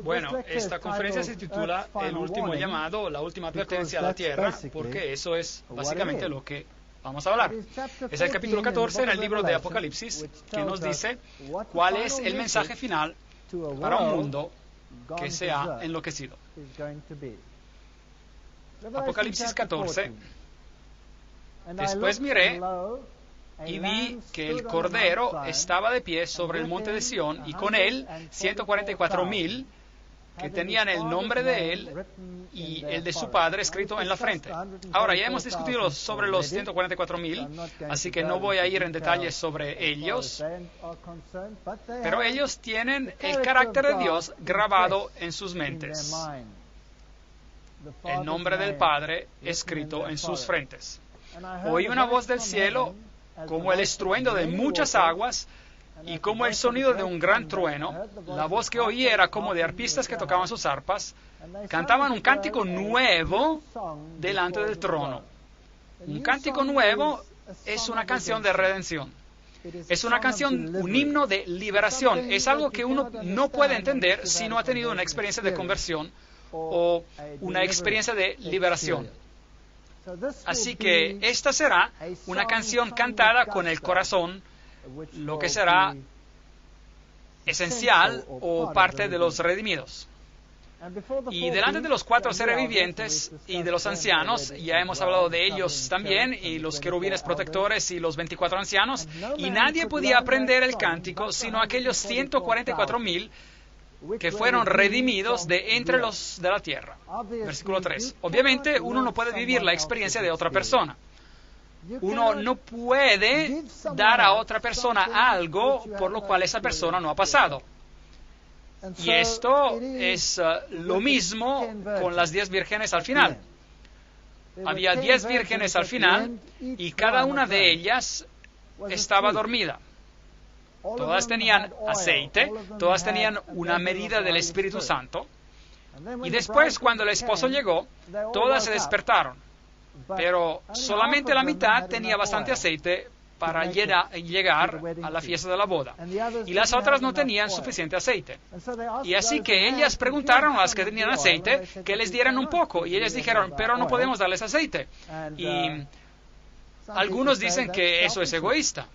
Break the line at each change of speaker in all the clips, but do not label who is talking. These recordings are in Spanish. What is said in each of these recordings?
Bueno, esta conferencia se titula El último llamado, la última advertencia a la tierra, porque eso es básicamente lo que vamos a hablar. Es el capítulo 14 en el libro de Apocalipsis que nos dice cuál es el mensaje final para un mundo que se ha enloquecido. Apocalipsis 14. Después miré y vi que el Cordero estaba de pie sobre el monte de Sión y con él 144,000 que tenían el nombre de él y el de su padre escrito en la frente. Ahora, ya hemos discutido sobre los 144,000, así que no voy a ir en detalles sobre ellos, pero ellos tienen el carácter de Dios grabado en sus mentes, el nombre del Padre escrito en sus frentes. Oí una voz del cielo como el estruendo de muchas aguas y como el sonido de un gran trueno. La voz que oí era como de arpistas que tocaban sus arpas. Cantaban un cántico nuevo delante del trono. Un cántico nuevo es una canción de redención. Es una canción, un himno de liberación. Es algo que uno no puede entender si no ha tenido una experiencia de conversión o una experiencia de liberación. Así que esta será una canción cantada con el corazón, lo que será esencial o parte de los redimidos. Y delante de los 4 seres vivientes y de los ancianos, ya hemos hablado de ellos también, y los querubines protectores y los 24 ancianos, y nadie podía aprender el cántico sino aquellos 144,000 que fueron redimidos de entre los de la tierra. Versículo 3. Obviamente, uno no puede vivir la experiencia de otra persona. Uno no puede dar a otra persona algo por lo cual esa persona no ha pasado. Y esto es lo mismo con las 10 vírgenes al final. Había 10 vírgenes al final y cada una de ellas estaba dormida. Todas tenían aceite, todas tenían una medida del Espíritu Santo. Y después, cuando el esposo llegó, todas se despertaron. Pero solamente la mitad tenía bastante aceite para llegar a la fiesta de la boda. Y las otras no tenían suficiente aceite. Y así que ellas preguntaron a las que tenían aceite que les dieran un poco. Y ellas dijeron, pero no podemos darles aceite. Y algunos dicen que eso es egoísta.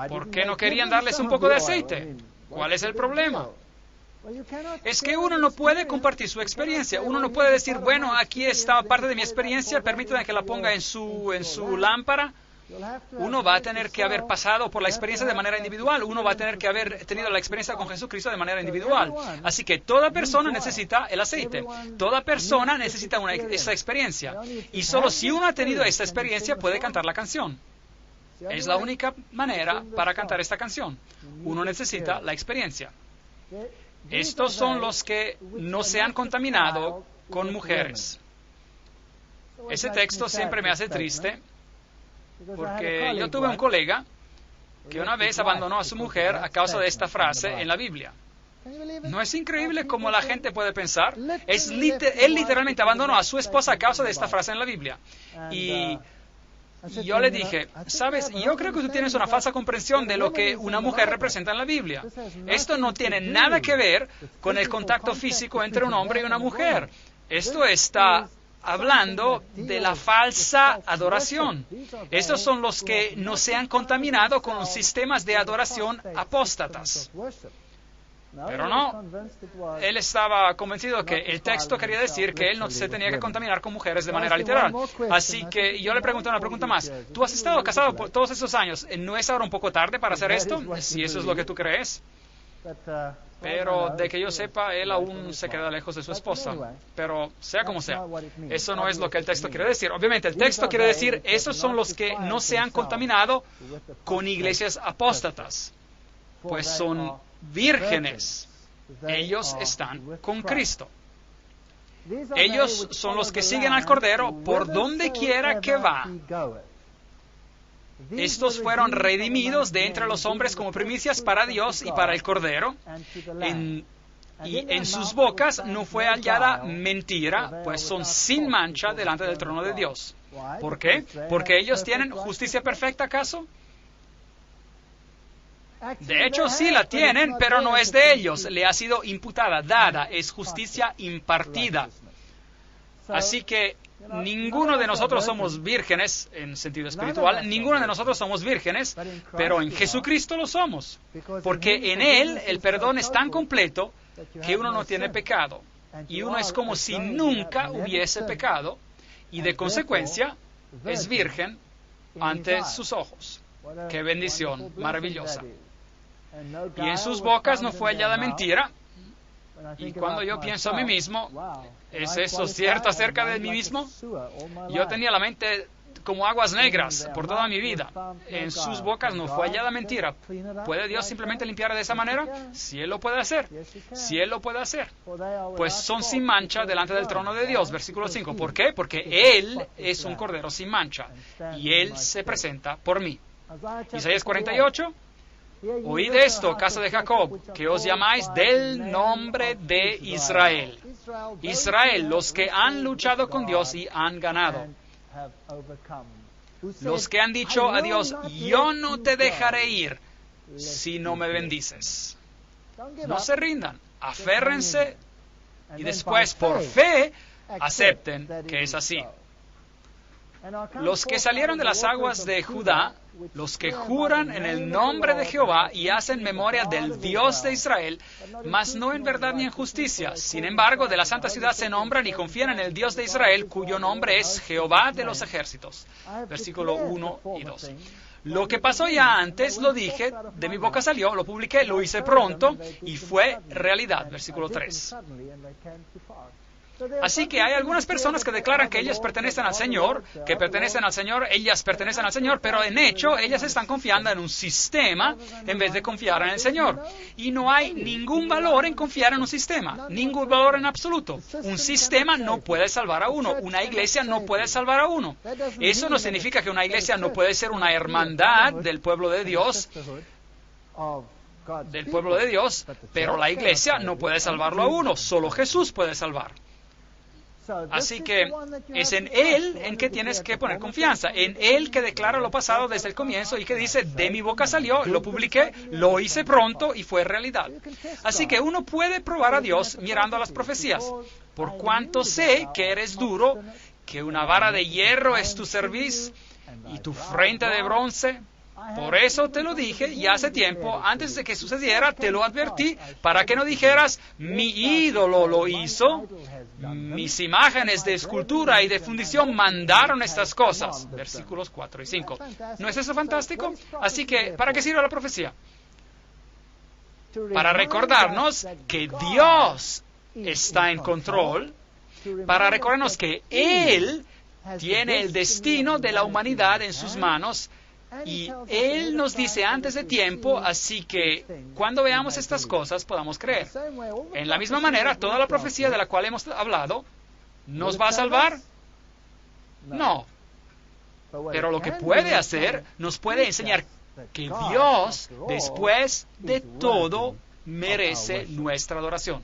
¿Por qué no querían darles un poco de aceite? ¿Cuál es el problema? Es que uno no puede compartir su experiencia. Uno no puede decir, bueno, aquí está parte de mi experiencia, permítanme que la ponga en su lámpara. Uno va a tener que haber pasado por la experiencia de manera individual. Uno va a tener que haber tenido la experiencia con Jesucristo de manera individual. Así que toda persona necesita el aceite. Toda persona necesita esa experiencia. Y solo si uno ha tenido esta experiencia puede cantar la canción. Es la única manera para cantar esta canción. Uno necesita la experiencia. Estos son los que no se han contaminado con mujeres. Ese texto siempre me hace triste, porque yo tuve un colega que una vez abandonó a su mujer a causa de esta frase en la Biblia. ¿No es increíble cómo la gente puede pensar? Él literalmente abandonó a su esposa a causa de esta frase en la Biblia. Y yo le dije, sabes, yo creo que tú tienes una falsa comprensión de lo que una mujer representa en la Biblia. Esto no tiene nada que ver con el contacto físico entre un hombre y una mujer. Esto está hablando de la falsa adoración. Estos son los que no se han contaminado con los sistemas de adoración apóstatas. Pero no, él estaba convencido que el texto quería decir que él no se tenía que contaminar con mujeres de manera literal. Así que yo le pregunté una pregunta más. ¿Tú has estado casado por todos esos años? ¿No es ahora un poco tarde para hacer esto? Si eso es lo que tú crees. Pero de que yo sepa, él aún se queda lejos de su esposa. Pero sea como sea, eso no es lo que el texto quiere decir. Obviamente, el texto quiere decir, esos son los que no se han contaminado con iglesias apóstatas. Pues son vírgenes. Ellos están con Cristo. Ellos son los que siguen al Cordero por donde quiera que va. Estos fueron redimidos de entre los hombres como primicias para Dios y para el Cordero. Y en sus bocas no fue hallada mentira, pues son sin mancha delante del trono de Dios. ¿Por qué? ¿Porque ellos tienen justicia perfecta, acaso? De hecho, sí la tienen, pero no es de ellos. Le ha sido imputada, dada, es justicia impartida. Así que ninguno de nosotros somos vírgenes en sentido espiritual, ninguno de nosotros somos vírgenes, pero en Jesucristo lo somos. Porque en Él el perdón es tan completo que uno no tiene pecado. Y uno es como si nunca hubiese pecado y de consecuencia es virgen ante sus ojos. ¡Qué bendición maravillosa! Y en sus bocas no fue hallada mentira. Y cuando yo pienso a mí mismo, ¿es eso cierto acerca de mí mismo? Yo tenía la mente como aguas negras por toda mi vida. En sus bocas no fue hallada mentira. ¿Puede Dios simplemente limpiar de esa manera? Si Él lo puede hacer. Si Él lo puede hacer. Pues son sin mancha delante del trono de Dios. Versículo 5. ¿Por qué? Porque Él es un cordero sin mancha. Y Él se presenta por mí. Isaías 48. Oíd esto, casa de Jacob, que os llamáis del nombre de Israel. Israel, los que han luchado con Dios y han ganado. Los que han dicho a Dios, yo no te dejaré ir si no me bendices. No se rindan, aférrense y después por fe acepten que es así. Los que salieron de las aguas de Judá, los que juran en el nombre de Jehová y hacen memoria del Dios de Israel, mas no en verdad ni en justicia. Sin embargo, de la santa ciudad se nombran y confían en el Dios de Israel, cuyo nombre es Jehová de los ejércitos. Versículo 1 y 2. Lo que pasó ya antes, lo dije, de mi boca salió, lo publiqué, lo hice pronto y fue realidad. Versículo 3. Así que hay algunas personas que declaran que ellas pertenecen al Señor, ellas pertenecen al Señor, pero en hecho ellas están confiando en un sistema en vez de confiar en el Señor. Y no hay ningún valor en confiar en un sistema, ningún valor en absoluto. Un sistema no puede salvar a uno, una iglesia no puede salvar a uno. Eso no significa que una iglesia no puede ser una hermandad del pueblo de Dios, pero la iglesia no puede salvarlo a uno, solo Jesús puede salvar. Así que es en Él en que tienes que poner confianza, en Él que declara lo pasado desde el comienzo y que dice, de mi boca salió, lo publiqué, lo hice pronto y fue realidad. Así que uno puede probar a Dios mirando a las profecías. Por cuanto sé que eres duro, que una vara de hierro es tu cerviz y tu frente de bronce. Por eso te lo dije ya hace tiempo, antes de que sucediera, te lo advertí, para que no dijeras, mi ídolo lo hizo, mis imágenes de escultura y de fundición mandaron estas cosas. Versículos 4 y 5. ¿No es eso fantástico? Así que, ¿para qué sirve la profecía? Para recordarnos que Dios está en control, para recordarnos que Él tiene el destino de la humanidad en sus manos, y Él nos dice antes de tiempo, así que cuando veamos estas cosas podamos creer. En la misma manera, toda la profecía de la cual hemos hablado, ¿nos va a salvar? No. Pero lo que puede hacer, nos puede enseñar que Dios, después de todo, merece nuestra adoración.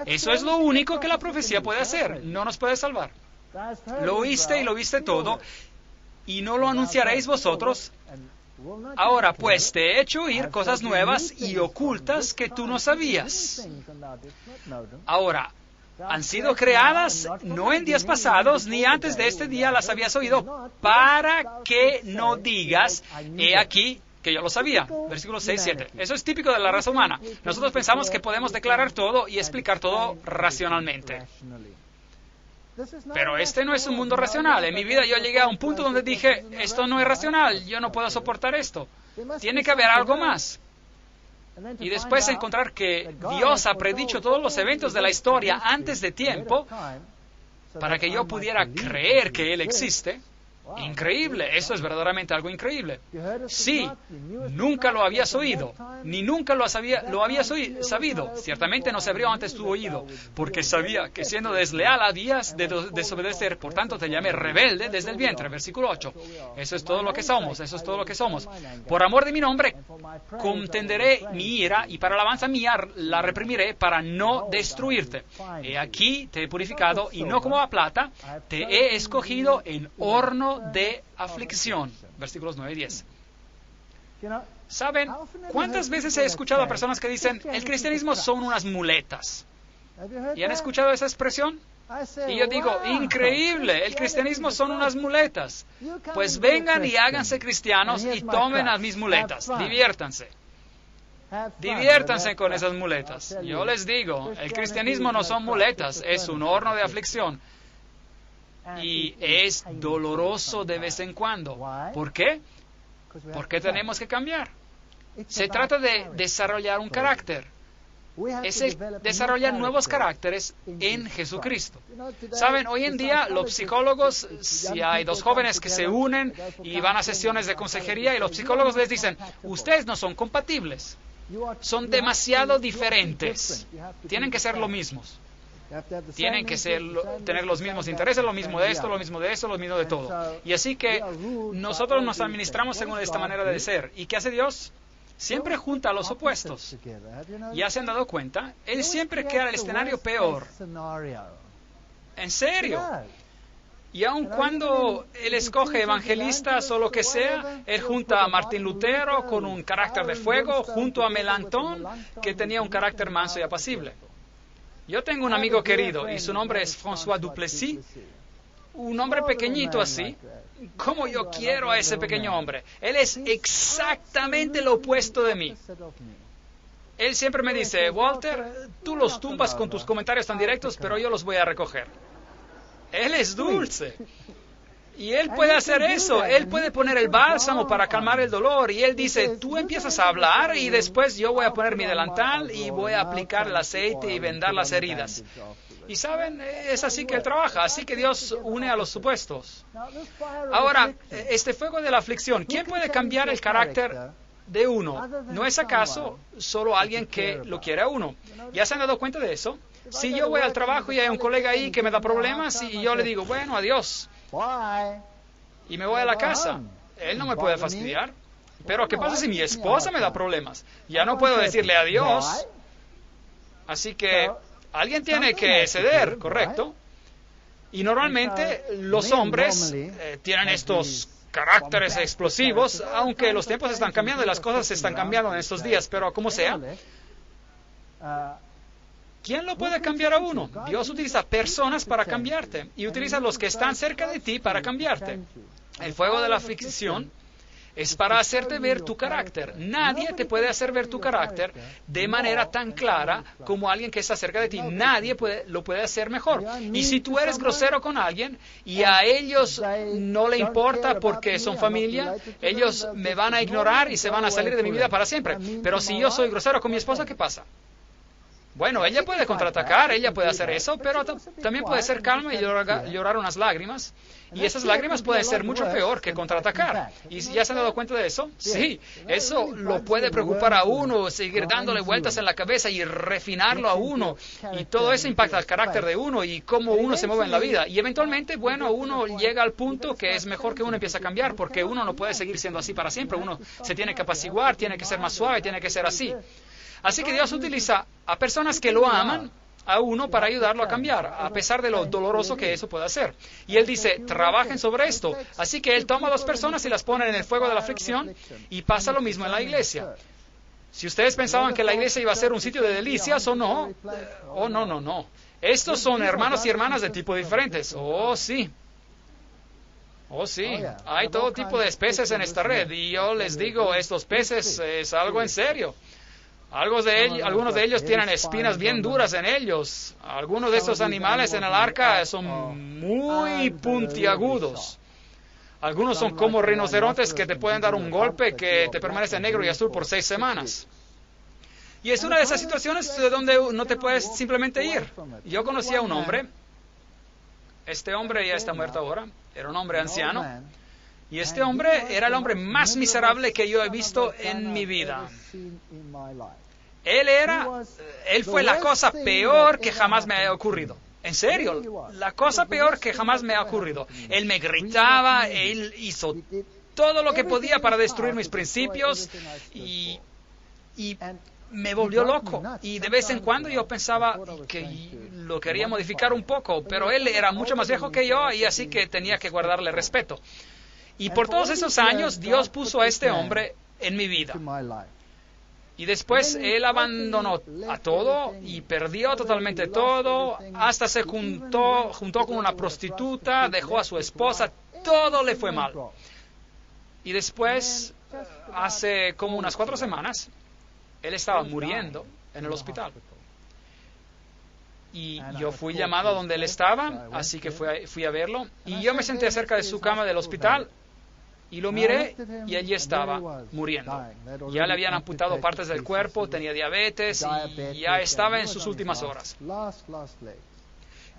Eso es lo único que la profecía puede hacer, no nos puede salvar. Lo oíste y lo viste todo, y no lo anunciaréis vosotros. Ahora pues te he hecho oír cosas nuevas y ocultas que tú no sabías. Ahora, han sido creadas no en días pasados, ni antes de este día las habías oído, para que no digas, he aquí que yo lo sabía. Versículos 6, 7. Eso es típico de la raza humana. Nosotros pensamos que podemos declarar todo y explicar todo racionalmente. Pero este no es un mundo racional. En mi vida yo llegué a un punto donde dije, esto no es racional, yo no puedo soportar esto. Tiene que haber algo más. Y después encontrar que Dios ha predicho todos los eventos de la historia antes de tiempo para que yo pudiera creer que Él existe. Increíble, eso es verdaderamente algo increíble. Sí, nunca lo habías oído, ni nunca lo habías sabido. Ciertamente no se abrió antes tu oído, porque sabía que siendo desleal habías de desobedecer, por tanto te llamé rebelde desde el vientre. Versículo 8. Eso es todo lo que somos, eso es todo lo que somos. Por amor de mi nombre, contenderé mi ira, y para alabanza mía la reprimiré para no destruirte. He aquí te he purificado, y no como a plata, te he escogido en horno de aflicción. Versículos 9 y 10. ¿Saben cuántas veces he escuchado a personas que dicen, el cristianismo son unas muletas? ¿Y han escuchado esa expresión? Y yo digo, increíble, el cristianismo son unas muletas. Pues vengan y háganse cristianos y tomen a mis muletas, diviértanse. Diviértanse con esas muletas. Yo les digo, el cristianismo no son muletas, es un horno de aflicción. Y es doloroso de vez en cuando. ¿Por qué? Porque tenemos que cambiar. Se trata de desarrollar un carácter. Es el desarrollar nuevos caracteres en Jesucristo. Saben, hoy en día los psicólogos, si hay dos jóvenes que se unen y van a sesiones de consejería y los psicólogos les dicen, ustedes no son compatibles, son demasiado diferentes, tienen que ser lo mismos. Tienen que tener los mismos intereses, lo mismo de esto, lo mismo de eso, lo mismo de todo. Y así que nosotros nos administramos según esta manera de ser. ¿Y qué hace Dios? Siempre junta a los opuestos. ¿Ya se han dado cuenta? Él siempre crea el escenario peor. ¿En serio? Y aun cuando Él escoge evangelistas o lo que sea, Él junta a Martín Lutero con un carácter de fuego, junto a Melanchthon, que tenía un carácter manso y apacible. Yo tengo un amigo querido y su nombre es François Duplessis, un hombre pequeñito así. ¿Cómo yo quiero a ese pequeño hombre? Él es exactamente lo opuesto de mí. Él siempre me dice, Walter, tú los tumbas con tus comentarios tan directos, pero yo los voy a recoger. Él es dulce. Y él puede hacer eso. Él puede poner el bálsamo para calmar el dolor. Y él dice, tú empiezas a hablar y después yo voy a poner mi delantal y voy a aplicar el aceite y vendar las heridas. Y saben, es así que Él trabaja, así que Dios une a los supuestos. Ahora, este fuego de la aflicción, ¿quién puede cambiar el carácter de uno? ¿No es acaso solo alguien que lo quiere a uno? ¿Ya se han dado cuenta de eso? Si yo voy al trabajo y hay un colega ahí que me da problemas y yo le digo, bueno, adiós, y me voy a la casa, él no me puede fastidiar. Pero ¿qué pasa si mi esposa me da problemas? Ya no puedo decirle adiós. Así que alguien tiene que ceder, ¿correcto? Y normalmente los hombres tienen estos caracteres explosivos, aunque los tiempos están cambiando y las cosas se están cambiando en estos días, pero como sea, ¿quién lo puede cambiar a uno? Dios utiliza personas para cambiarte y utiliza los que están cerca de ti para cambiarte. El fuego de la aflicción es para hacerte ver tu carácter. Nadie te puede hacer ver tu carácter de manera tan clara como alguien que está cerca de ti. Nadie lo puede hacer mejor. Y si tú eres grosero con alguien y a ellos no le importa porque son familia, ellos me van a ignorar y se van a salir de mi vida para siempre. Pero si yo soy grosero con mi esposa, ¿qué pasa? Bueno, ella puede contraatacar, ella puede hacer eso, pero también puede ser calma y llorar unas lágrimas. Y esas lágrimas pueden ser mucho peor que contraatacar. ¿Y ya se han dado cuenta de eso? Sí, eso lo puede preocupar a uno, seguir dándole vueltas en la cabeza y refinarlo a uno. Y todo eso impacta el carácter de uno y cómo uno se mueve en la vida. Y eventualmente, bueno, uno llega al punto que es mejor que uno empiece a cambiar, porque uno no puede seguir siendo así para siempre. Uno se tiene que apaciguar, tiene que ser más suave, tiene que ser así. Así que Dios utiliza a personas que lo aman a uno para ayudarlo a cambiar, a pesar de lo doloroso que eso puede hacer. Y Él dice, trabajen sobre esto. Así que Él toma a 2 personas y las pone en el fuego de la aflicción y pasa lo mismo en la iglesia. Si ustedes pensaban que la iglesia iba a ser un sitio de delicias o no, no. Estos son hermanos y hermanas de tipo diferentes. Oh, sí. Hay todo tipo de peces en esta red y yo les digo, estos peces es algo en serio. Algunos de ellos tienen espinas bien duras en ellos. Algunos de estos animales en el arca son muy puntiagudos. Algunos son como rinocerontes que te pueden dar un golpe que te permanece negro y azul por 6 semanas. Y es una de esas situaciones donde no te puedes simplemente ir. Yo conocí a un hombre. Este hombre ya está muerto ahora. Era un hombre anciano. Y este hombre era el hombre más miserable que yo he visto en mi vida. Él fue la cosa peor que jamás me ha ocurrido. En serio, la cosa peor que jamás me ha ocurrido. Él me gritaba, él hizo todo lo que podía para destruir mis principios y me volvió loco. Y de vez en cuando yo pensaba que lo quería modificar un poco, pero él era mucho más viejo que yo y así que tenía que guardarle respeto. Y por todos esos años, Dios puso a este hombre en mi vida. Y después él abandonó a todo y perdió totalmente todo, hasta se juntó con una prostituta, dejó a su esposa, todo le fue mal. Y después, hace como unas 4 semanas, él estaba muriendo en el hospital. Y yo fui llamado a donde él estaba, así que fui a verlo. Y yo me senté cerca de su cama del hospital y lo miré y allí estaba, muriendo. Ya le habían amputado partes del cuerpo, tenía diabetes y ya estaba en sus últimas horas.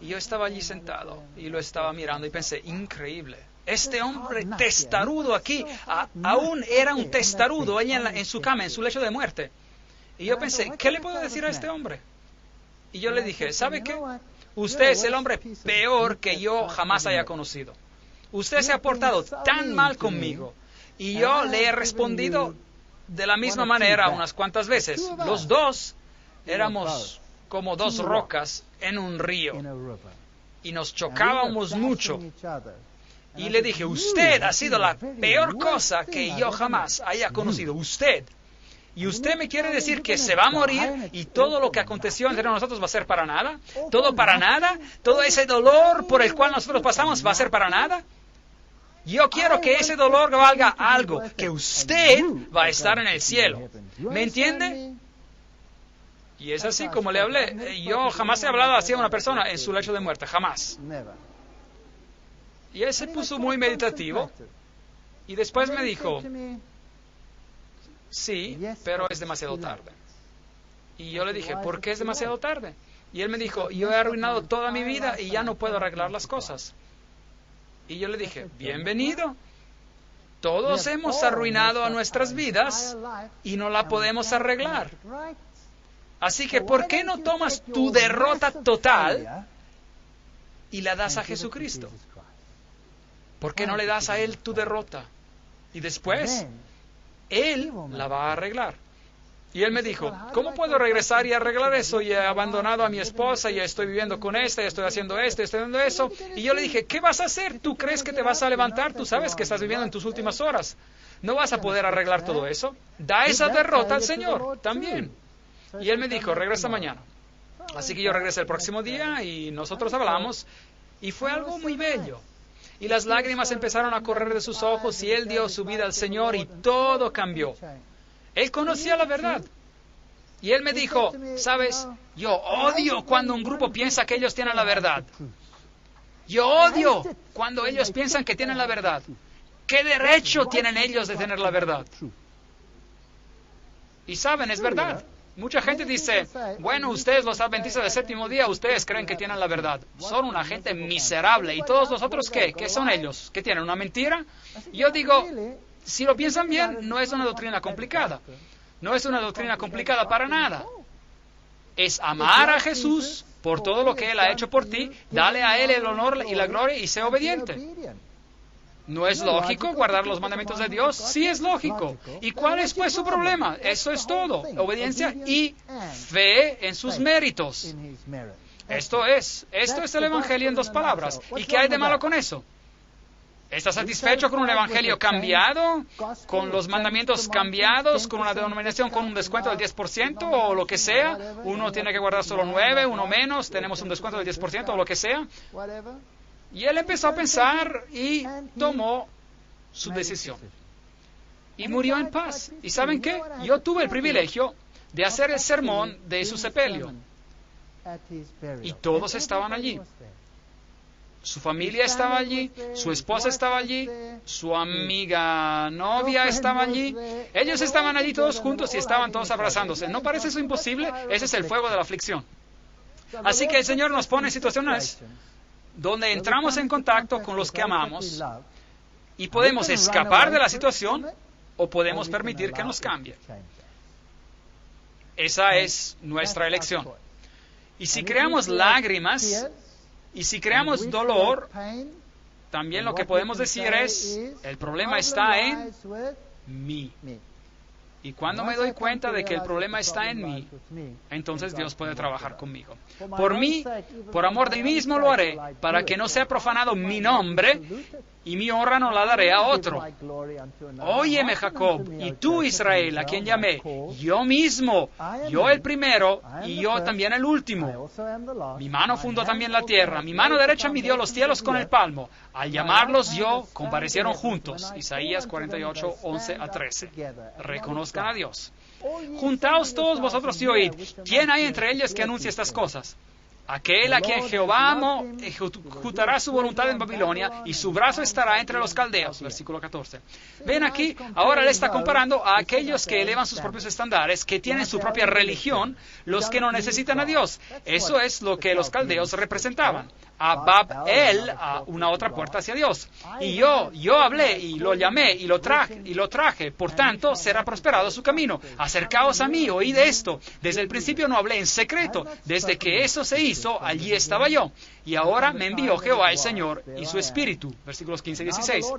Y yo estaba allí sentado y lo estaba mirando y pensé, increíble. Este hombre testarudo aquí, aún era un testarudo allí en su cama, en su lecho de muerte. Y yo pensé, ¿qué le puedo decir a este hombre? Y yo le dije, ¿sabe qué? Usted es el hombre peor que yo jamás haya conocido. Usted se ha portado tan mal conmigo. Y yo le he respondido de la misma manera unas cuantas veces. Los dos éramos como 2 rocas en un río. Y nos chocábamos mucho. Y le dije, usted ha sido la peor cosa que yo jamás haya conocido. Usted. ¿Y usted me quiere decir que se va a morir y todo lo que aconteció entre nosotros va a ser para nada? ¿Todo para nada? ¿Todo ese dolor por el cual nosotros pasamos va a ser para nada? Yo quiero que ese dolor valga algo, que usted va a estar en el cielo. ¿Me entiende? Y es así como le hablé. Yo jamás he hablado así a una persona en su lecho de muerte, jamás. Y él se puso muy meditativo y después me dijo, sí, pero es demasiado tarde. Y yo le dije, ¿por qué es demasiado tarde? Y él me dijo, yo he arruinado toda mi vida y ya no puedo arreglar las cosas. Y yo le dije, bienvenido. Todos hemos arruinado a nuestras vidas y no la podemos arreglar. Así que, ¿por qué no tomas tu derrota total y la das a Jesucristo? ¿Por qué no le das a Él tu derrota? Y después, Él la va a arreglar. Y él me dijo, ¿cómo puedo regresar y arreglar eso? Y he abandonado a mi esposa, y estoy viviendo con esta, y estoy haciendo esto, y estoy haciendo eso. Y yo le dije, ¿qué vas a hacer? ¿Tú crees que te vas a levantar? Tú sabes que estás viviendo en tus últimas horas. ¿No vas a poder arreglar todo eso? Da esa derrota al Señor también. Y él me dijo, regresa mañana. Así que yo regresé el próximo día y nosotros hablamos. Y fue algo muy bello. Y las lágrimas empezaron a correr de sus ojos y él dio su vida al Señor y todo cambió. Él conocía la verdad. Y él me dijo, ¿sabes? Yo odio cuando un grupo piensa que ellos tienen la verdad. Yo odio cuando ellos piensan que tienen la verdad. ¿Qué derecho tienen ellos de tener la verdad? Y saben, es verdad. Mucha gente dice, bueno, ustedes los adventistas del séptimo día, ustedes creen que tienen la verdad. Son una gente miserable. ¿Y todos los otros qué? ¿Qué son ellos? ¿Qué tienen? ¿Una mentira? Yo digo, si lo piensan bien, no es una doctrina complicada. No es una doctrina complicada para nada. Es amar a Jesús por todo lo que Él ha hecho por ti, dale a Él el honor y la gloria y sé obediente. ¿No es lógico guardar los mandamientos de Dios? Sí es lógico. ¿Y cuál es pues su problema? Eso es todo. Obediencia y fe en sus méritos. Esto es el Evangelio en 2 palabras. ¿Y qué hay de malo con eso? ¿Estás satisfecho con un evangelio cambiado? ¿Con los mandamientos cambiados? ¿Con una denominación con un descuento del 10% o lo que sea? Uno tiene que guardar solo 9, uno menos, tenemos un descuento del 10% o lo que sea. Y él empezó a pensar y tomó su decisión. Y murió en paz. ¿Y saben qué? Yo tuve el privilegio de hacer el sermón de su sepelio. Y todos estaban allí. Su familia estaba allí, su esposa estaba allí, su amiga novia estaba allí. Ellos estaban allí todos juntos y estaban todos abrazándose. ¿No parece eso imposible? Ese es el fuego de la aflicción. Así que el Señor nos pone en situaciones donde entramos en contacto con los que amamos y podemos escapar de la situación o podemos permitir que nos cambie. Esa es nuestra elección. Y si creamos lágrimas y si creamos dolor, también lo que podemos decir es, el problema está en mí. Y cuando me doy cuenta de que el problema está en mí, entonces Dios puede trabajar conmigo. Por mí, por amor de mí mismo lo haré, para que no sea profanado mi nombre y mi honra no la daré a otro. Óyeme, Jacob, y tú, Israel, a quien llamé, yo mismo, yo el primero, y yo también el último. Mi mano fundó también la tierra, mi mano derecha midió los cielos con el palmo. Al llamarlos yo, comparecieron juntos. Isaías 48, 11 a 13. Reconozcan a Dios. Juntaos todos vosotros y oíd. ¿Quién hay entre ellos que anuncie estas cosas? Aquel a quien Jehová amó ejecutará su voluntad en Babilonia y su brazo estará entre los caldeos. Versículo 14. Ven aquí, ahora le está comparando a aquellos que elevan sus propios estándares, que tienen su propia religión, los que no necesitan a Dios. Eso es lo que los caldeos representaban. A Bab-el, a una otra puerta hacia Dios. Y yo hablé y lo llamé y lo traje. Por tanto, será prosperado su camino. Acercaos a mí, oíd esto. Desde el principio no hablé en secreto. Desde que eso se hizo, allí estaba yo. Y ahora me envió Jehová el Señor y su Espíritu. Versículos 15 y 16.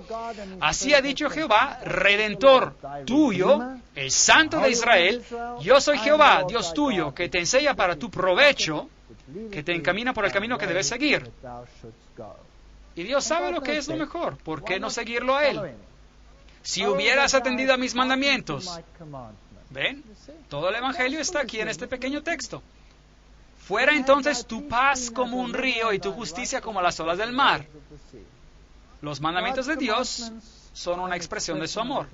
Así ha dicho Jehová, Redentor tuyo, el Santo de Israel. Yo soy Jehová, Dios tuyo, que te enseña para tu provecho, que te encamina por el camino que debes seguir. Y Dios sabe lo que es lo mejor. ¿Por qué no seguirlo a Él? Si hubieras atendido a mis mandamientos. ¿Ven? Todo el Evangelio está aquí en este pequeño texto. Fuera entonces tu paz como un río y tu justicia como las olas del mar. Los mandamientos de Dios son una expresión de su amor.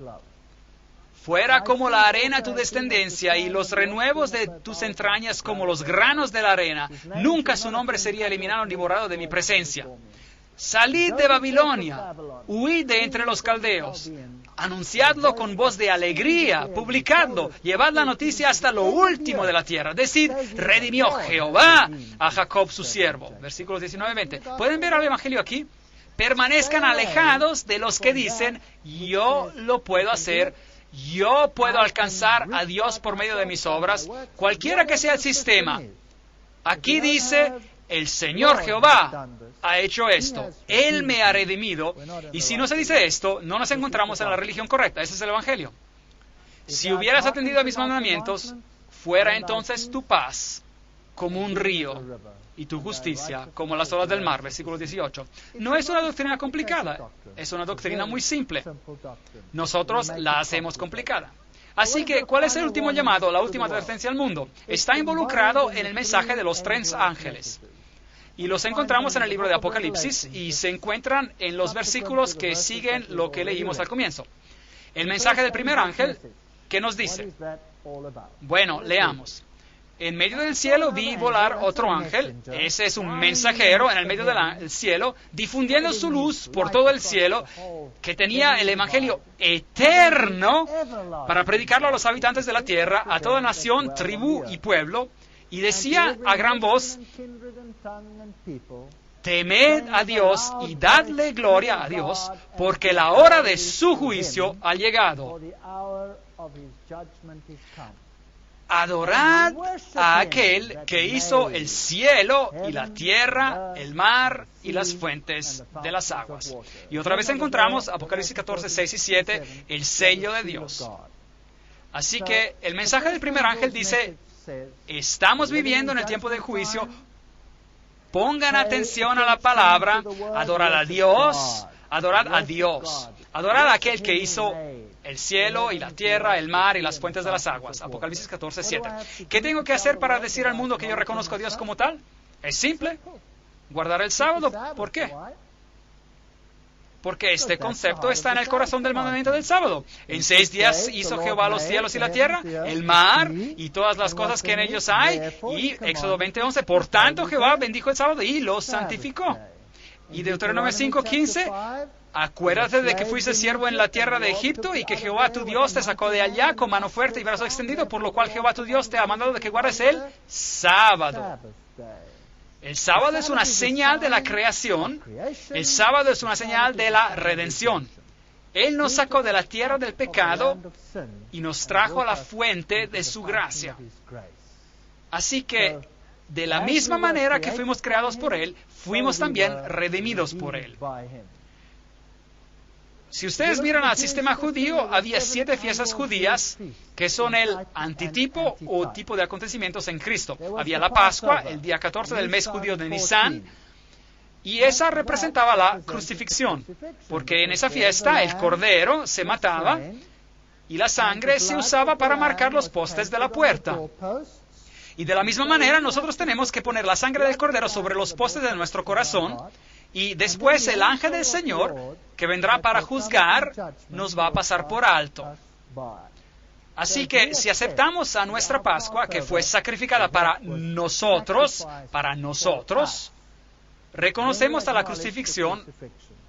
Fuera como la arena tu descendencia y los renuevos de tus entrañas como los granos de la arena. Nunca su nombre sería eliminado ni borrado de mi presencia. Salid de Babilonia, huid de entre los caldeos. Anunciadlo con voz de alegría, publicadlo, llevad la noticia hasta lo último de la tierra. Decid, redimió Jehová a Jacob su siervo. Versículos 19 y 20. ¿Pueden ver al Evangelio aquí? Permanezcan alejados de los que dicen, yo lo puedo hacer. Yo puedo alcanzar a Dios por medio de mis obras, cualquiera que sea el sistema. Aquí dice, el Señor Jehová ha hecho esto. Él me ha redimido. Y si no se dice esto, no nos encontramos en la religión correcta. Ese es el Evangelio. Si hubieras atendido a mis mandamientos, fuera entonces tu paz como un río y tu justicia como las olas del mar. Versículo 18. No es una doctrina complicada, es una doctrina muy simple. Nosotros la hacemos complicada. Así que, ¿cuál es el último llamado, la última advertencia al mundo? Está involucrado en el mensaje de los 3 ángeles. Y los encontramos en el libro de Apocalipsis y se encuentran en los versículos que siguen lo que leímos al comienzo. El mensaje del primer ángel, ¿qué nos dice? Bueno, leamos. En medio del cielo vi volar otro ángel. Ese es un mensajero en el medio del cielo, difundiendo su luz por todo el cielo, que tenía el evangelio eterno para predicarlo a los habitantes de la tierra, a toda nación, tribu y pueblo, y decía a gran voz, temed a Dios y dadle gloria a Dios, porque la hora de su juicio ha llegado. Adorad a aquel que hizo el cielo y la tierra, el mar y las fuentes de las aguas. Y otra vez encontramos, Apocalipsis 14, 6 y 7, el sello de Dios. Así que el mensaje del primer ángel dice, estamos viviendo en el tiempo del juicio, pongan atención a la palabra, adorad a Dios, adorad a Dios, adorad a aquel que hizo el cielo y la tierra, el mar y las fuentes de las aguas. Apocalipsis 14, 7. ¿Qué tengo que hacer para decir al mundo que yo reconozco a Dios como tal? Es simple. Guardar el sábado. ¿Por qué? Porque este concepto está en el corazón del mandamiento del sábado. En 6 días hizo Jehová los cielos y la tierra, el mar y todas las cosas que en ellos hay. Y Éxodo 20, 11. Por tanto, Jehová bendijo el sábado y lo santificó. Y Deuteronomio 5, 15. Acuérdate de que fuiste siervo en la tierra de Egipto y que Jehová tu Dios te sacó de allá con mano fuerte y brazo extendido, por lo cual Jehová tu Dios te ha mandado de que guardes el sábado. El sábado es una señal de la creación. El sábado es una señal de la redención. Él nos sacó de la tierra del pecado y nos trajo a la fuente de su gracia. Así que, de la misma manera que fuimos creados por Él, fuimos también redimidos por Él. Si ustedes miran al sistema judío, había 7 fiestas judías que son el antitipo o tipo de acontecimientos en Cristo. Había la Pascua, el día 14 del mes judío de Nisan, Y esa representaba la crucifixión, porque en esa fiesta el cordero se mataba y la sangre se usaba para marcar los postes de la puerta. Y de la misma manera nosotros tenemos que poner la sangre del cordero sobre los postes de nuestro corazón, y después el ángel del Señor, que vendrá para juzgar, nos va a pasar por alto. Así que si aceptamos a nuestra Pascua, que fue sacrificada para nosotros, reconocemos a la crucifixión,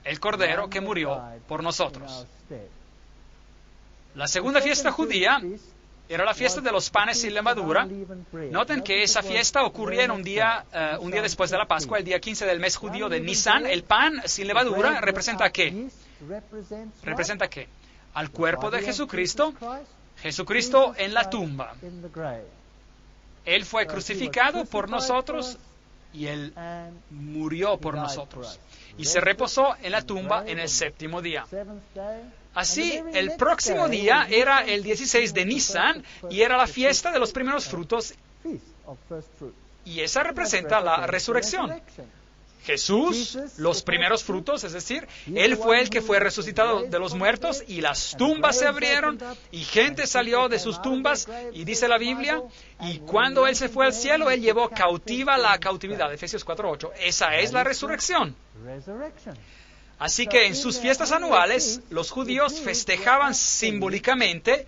el cordero que murió por nosotros. La segunda fiesta judía era la fiesta de los panes sin levadura. Noten que esa fiesta ocurría en un día después de la Pascua, el día 15 del mes judío de Nisan. El pan sin levadura ¿representa qué? ¿Representa qué? Al cuerpo de Jesucristo, Jesucristo en la tumba. Él fue crucificado por nosotros y Él murió por nosotros. Y se reposó en la tumba en el séptimo día. Así, el próximo día era el 16 de Nisan y era la fiesta de los primeros frutos. Y esa representa la resurrección. Jesús, los primeros frutos, es decir, Él fue el que fue resucitado de los muertos y las tumbas se abrieron y gente salió de sus tumbas y dice la Biblia, y cuando Él se fue al cielo, Él llevó cautiva la cautividad, Efesios 4:8. Esa es la resurrección. Así que en sus fiestas anuales, los judíos festejaban simbólicamente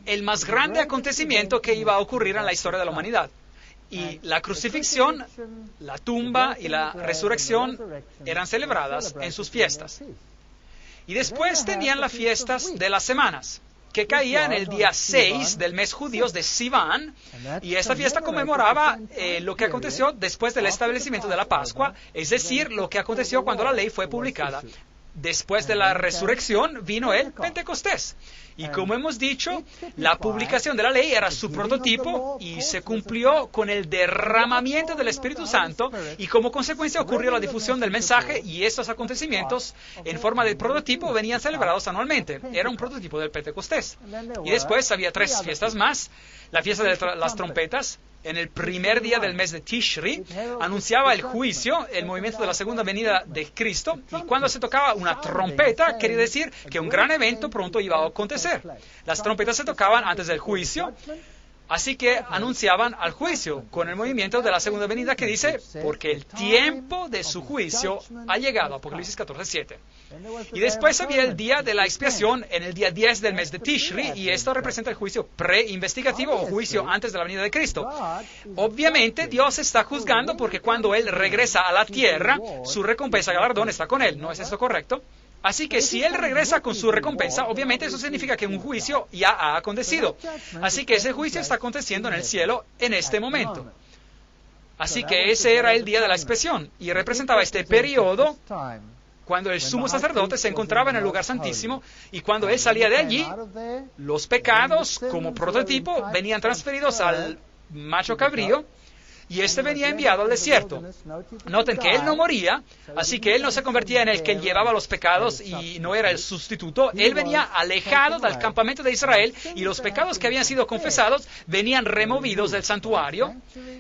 el más grande acontecimiento que iba a ocurrir en la historia de la humanidad. Y la crucifixión, la tumba y la resurrección eran celebradas en sus fiestas. Y después tenían las fiestas de las semanas, que caía en el día 6 del mes judío de Sivan, y esta fiesta conmemoraba lo que aconteció después del establecimiento de la Pascua, es decir, lo que aconteció cuando la ley fue publicada. Después de la resurrección vino el Pentecostés. Y como hemos dicho, la publicación de la ley era su prototipo y se cumplió con el derramamiento del Espíritu Santo, y como consecuencia ocurrió la difusión del mensaje, y estos acontecimientos en forma de prototipo venían celebrados anualmente. Era un prototipo del Pentecostés. Y después había 3 fiestas más. La fiesta de las trompetas, en el primer día del mes de Tishri, anunciaba el juicio, el movimiento de la segunda venida de Cristo, y cuando se tocaba una trompeta, quería decir que un gran evento pronto iba a acontecer. Las trompetas se tocaban antes del juicio, así que anunciaban al juicio, con el movimiento de la segunda venida que dice, porque el tiempo de su juicio ha llegado, Apocalipsis 14:7. Y después había el día de la expiación en el día 10 del mes de Tishri, y esto representa el juicio pre-investigativo o juicio antes de la venida de Cristo. Obviamente Dios está juzgando porque cuando Él regresa a la tierra, su recompensa galardón está con Él. ¿No es esto correcto? Así que si Él regresa con su recompensa, obviamente eso significa que un juicio ya ha acontecido. Así que ese juicio está aconteciendo en el cielo en este momento. Así que ese era el día de la expiación y representaba este periodo cuando el sumo sacerdote se encontraba en el lugar santísimo, y cuando él salía de allí, los pecados, como prototipo, venían transferidos al macho cabrío, y este venía enviado al desierto. Noten que él no moría, así que él no se convertía en el que llevaba los pecados y no era el sustituto. Él venía alejado del campamento de Israel, y los pecados que habían sido confesados venían removidos del santuario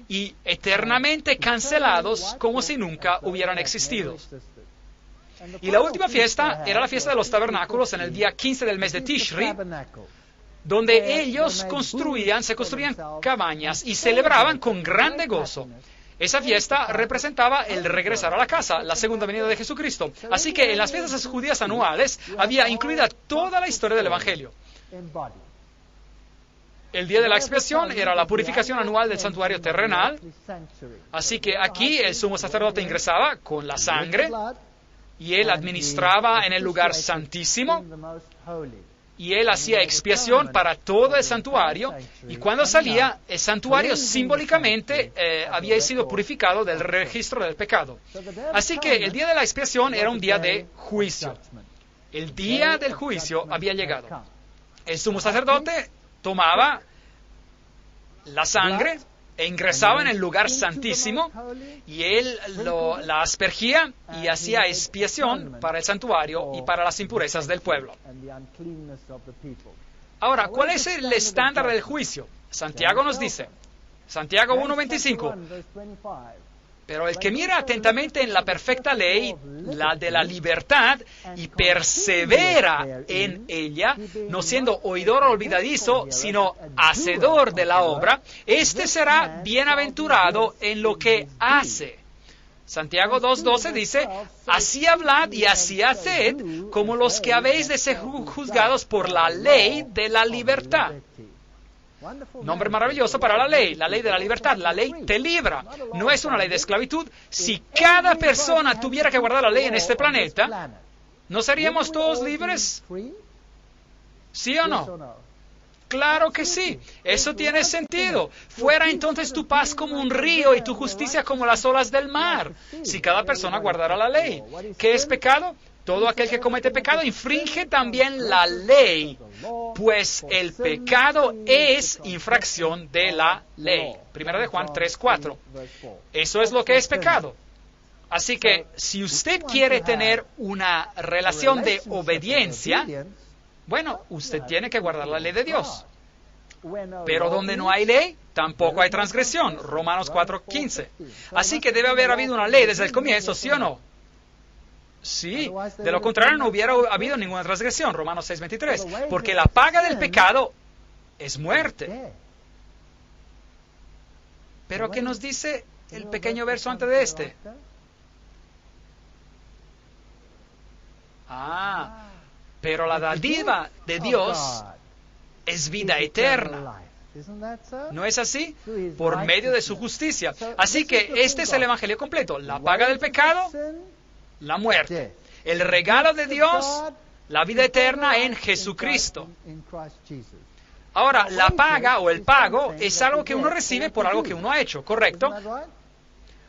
y eternamente cancelados como si nunca hubieran existido. Y la última fiesta era la fiesta de los tabernáculos en el día 15 del mes de Tishri, donde ellos se construían cabañas y celebraban con grande gozo. Esa fiesta representaba el regresar a la casa, la segunda venida de Jesucristo. Así que en las fiestas judías anuales había incluida toda la historia del Evangelio. El día de la expiación era la purificación anual del santuario terrenal. Así que aquí el sumo sacerdote ingresaba con la sangre, y él administraba en el lugar santísimo, y él hacía expiación para todo el santuario, y cuando salía, el santuario simbólicamente había sido purificado del registro del pecado. Así que el día de la expiación era un día de juicio. El día del juicio había llegado. El sumo sacerdote tomaba la sangre e ingresaba en el lugar santísimo, y él la aspergía y hacía expiación para el santuario y para las impurezas del pueblo. Ahora, ¿cuál es el estándar del juicio? Santiago nos dice, Santiago 1:25, Pero el que mira atentamente en la perfecta ley, la de la libertad, y persevera en ella, no siendo oidor olvidadizo, sino hacedor de la obra, éste será bienaventurado en lo que hace. Santiago 2:12 dice, así hablad y así haced, como los que habéis de ser juzgados por la ley de la libertad. Nombre maravilloso para la ley de la libertad. La ley te libra, no es una ley de esclavitud. Si cada persona tuviera que guardar la ley en este planeta, ¿no seríamos todos libres? ¿Sí o no? Claro que sí, eso tiene sentido. Fuera entonces tu paz como un río y tu justicia como las olas del mar, si cada persona guardara la ley. ¿Qué es pecado? Todo aquel que comete pecado infringe también la ley, pues el pecado es infracción de la ley. Primera de Juan 3:4. Eso es lo que es pecado. Así que si usted quiere tener una relación de obediencia, bueno, usted tiene que guardar la ley de Dios. Pero donde no hay ley, tampoco hay transgresión. Romanos 4:15. Así que debe haber habido una ley desde el comienzo, ¿sí o no? Sí, de lo contrario no hubiera habido ninguna transgresión, Romanos 6:23, porque la paga del pecado es muerte. Pero ¿qué nos dice el pequeño verso antes de este? Pero la dádiva de Dios es vida eterna. ¿No es así? Por medio de su justicia. Así que este es el evangelio completo. La paga del pecado, la muerte. El regalo de Dios, la vida eterna en Jesucristo. Ahora, la paga o el pago es algo que uno recibe por algo que uno ha hecho, ¿correcto?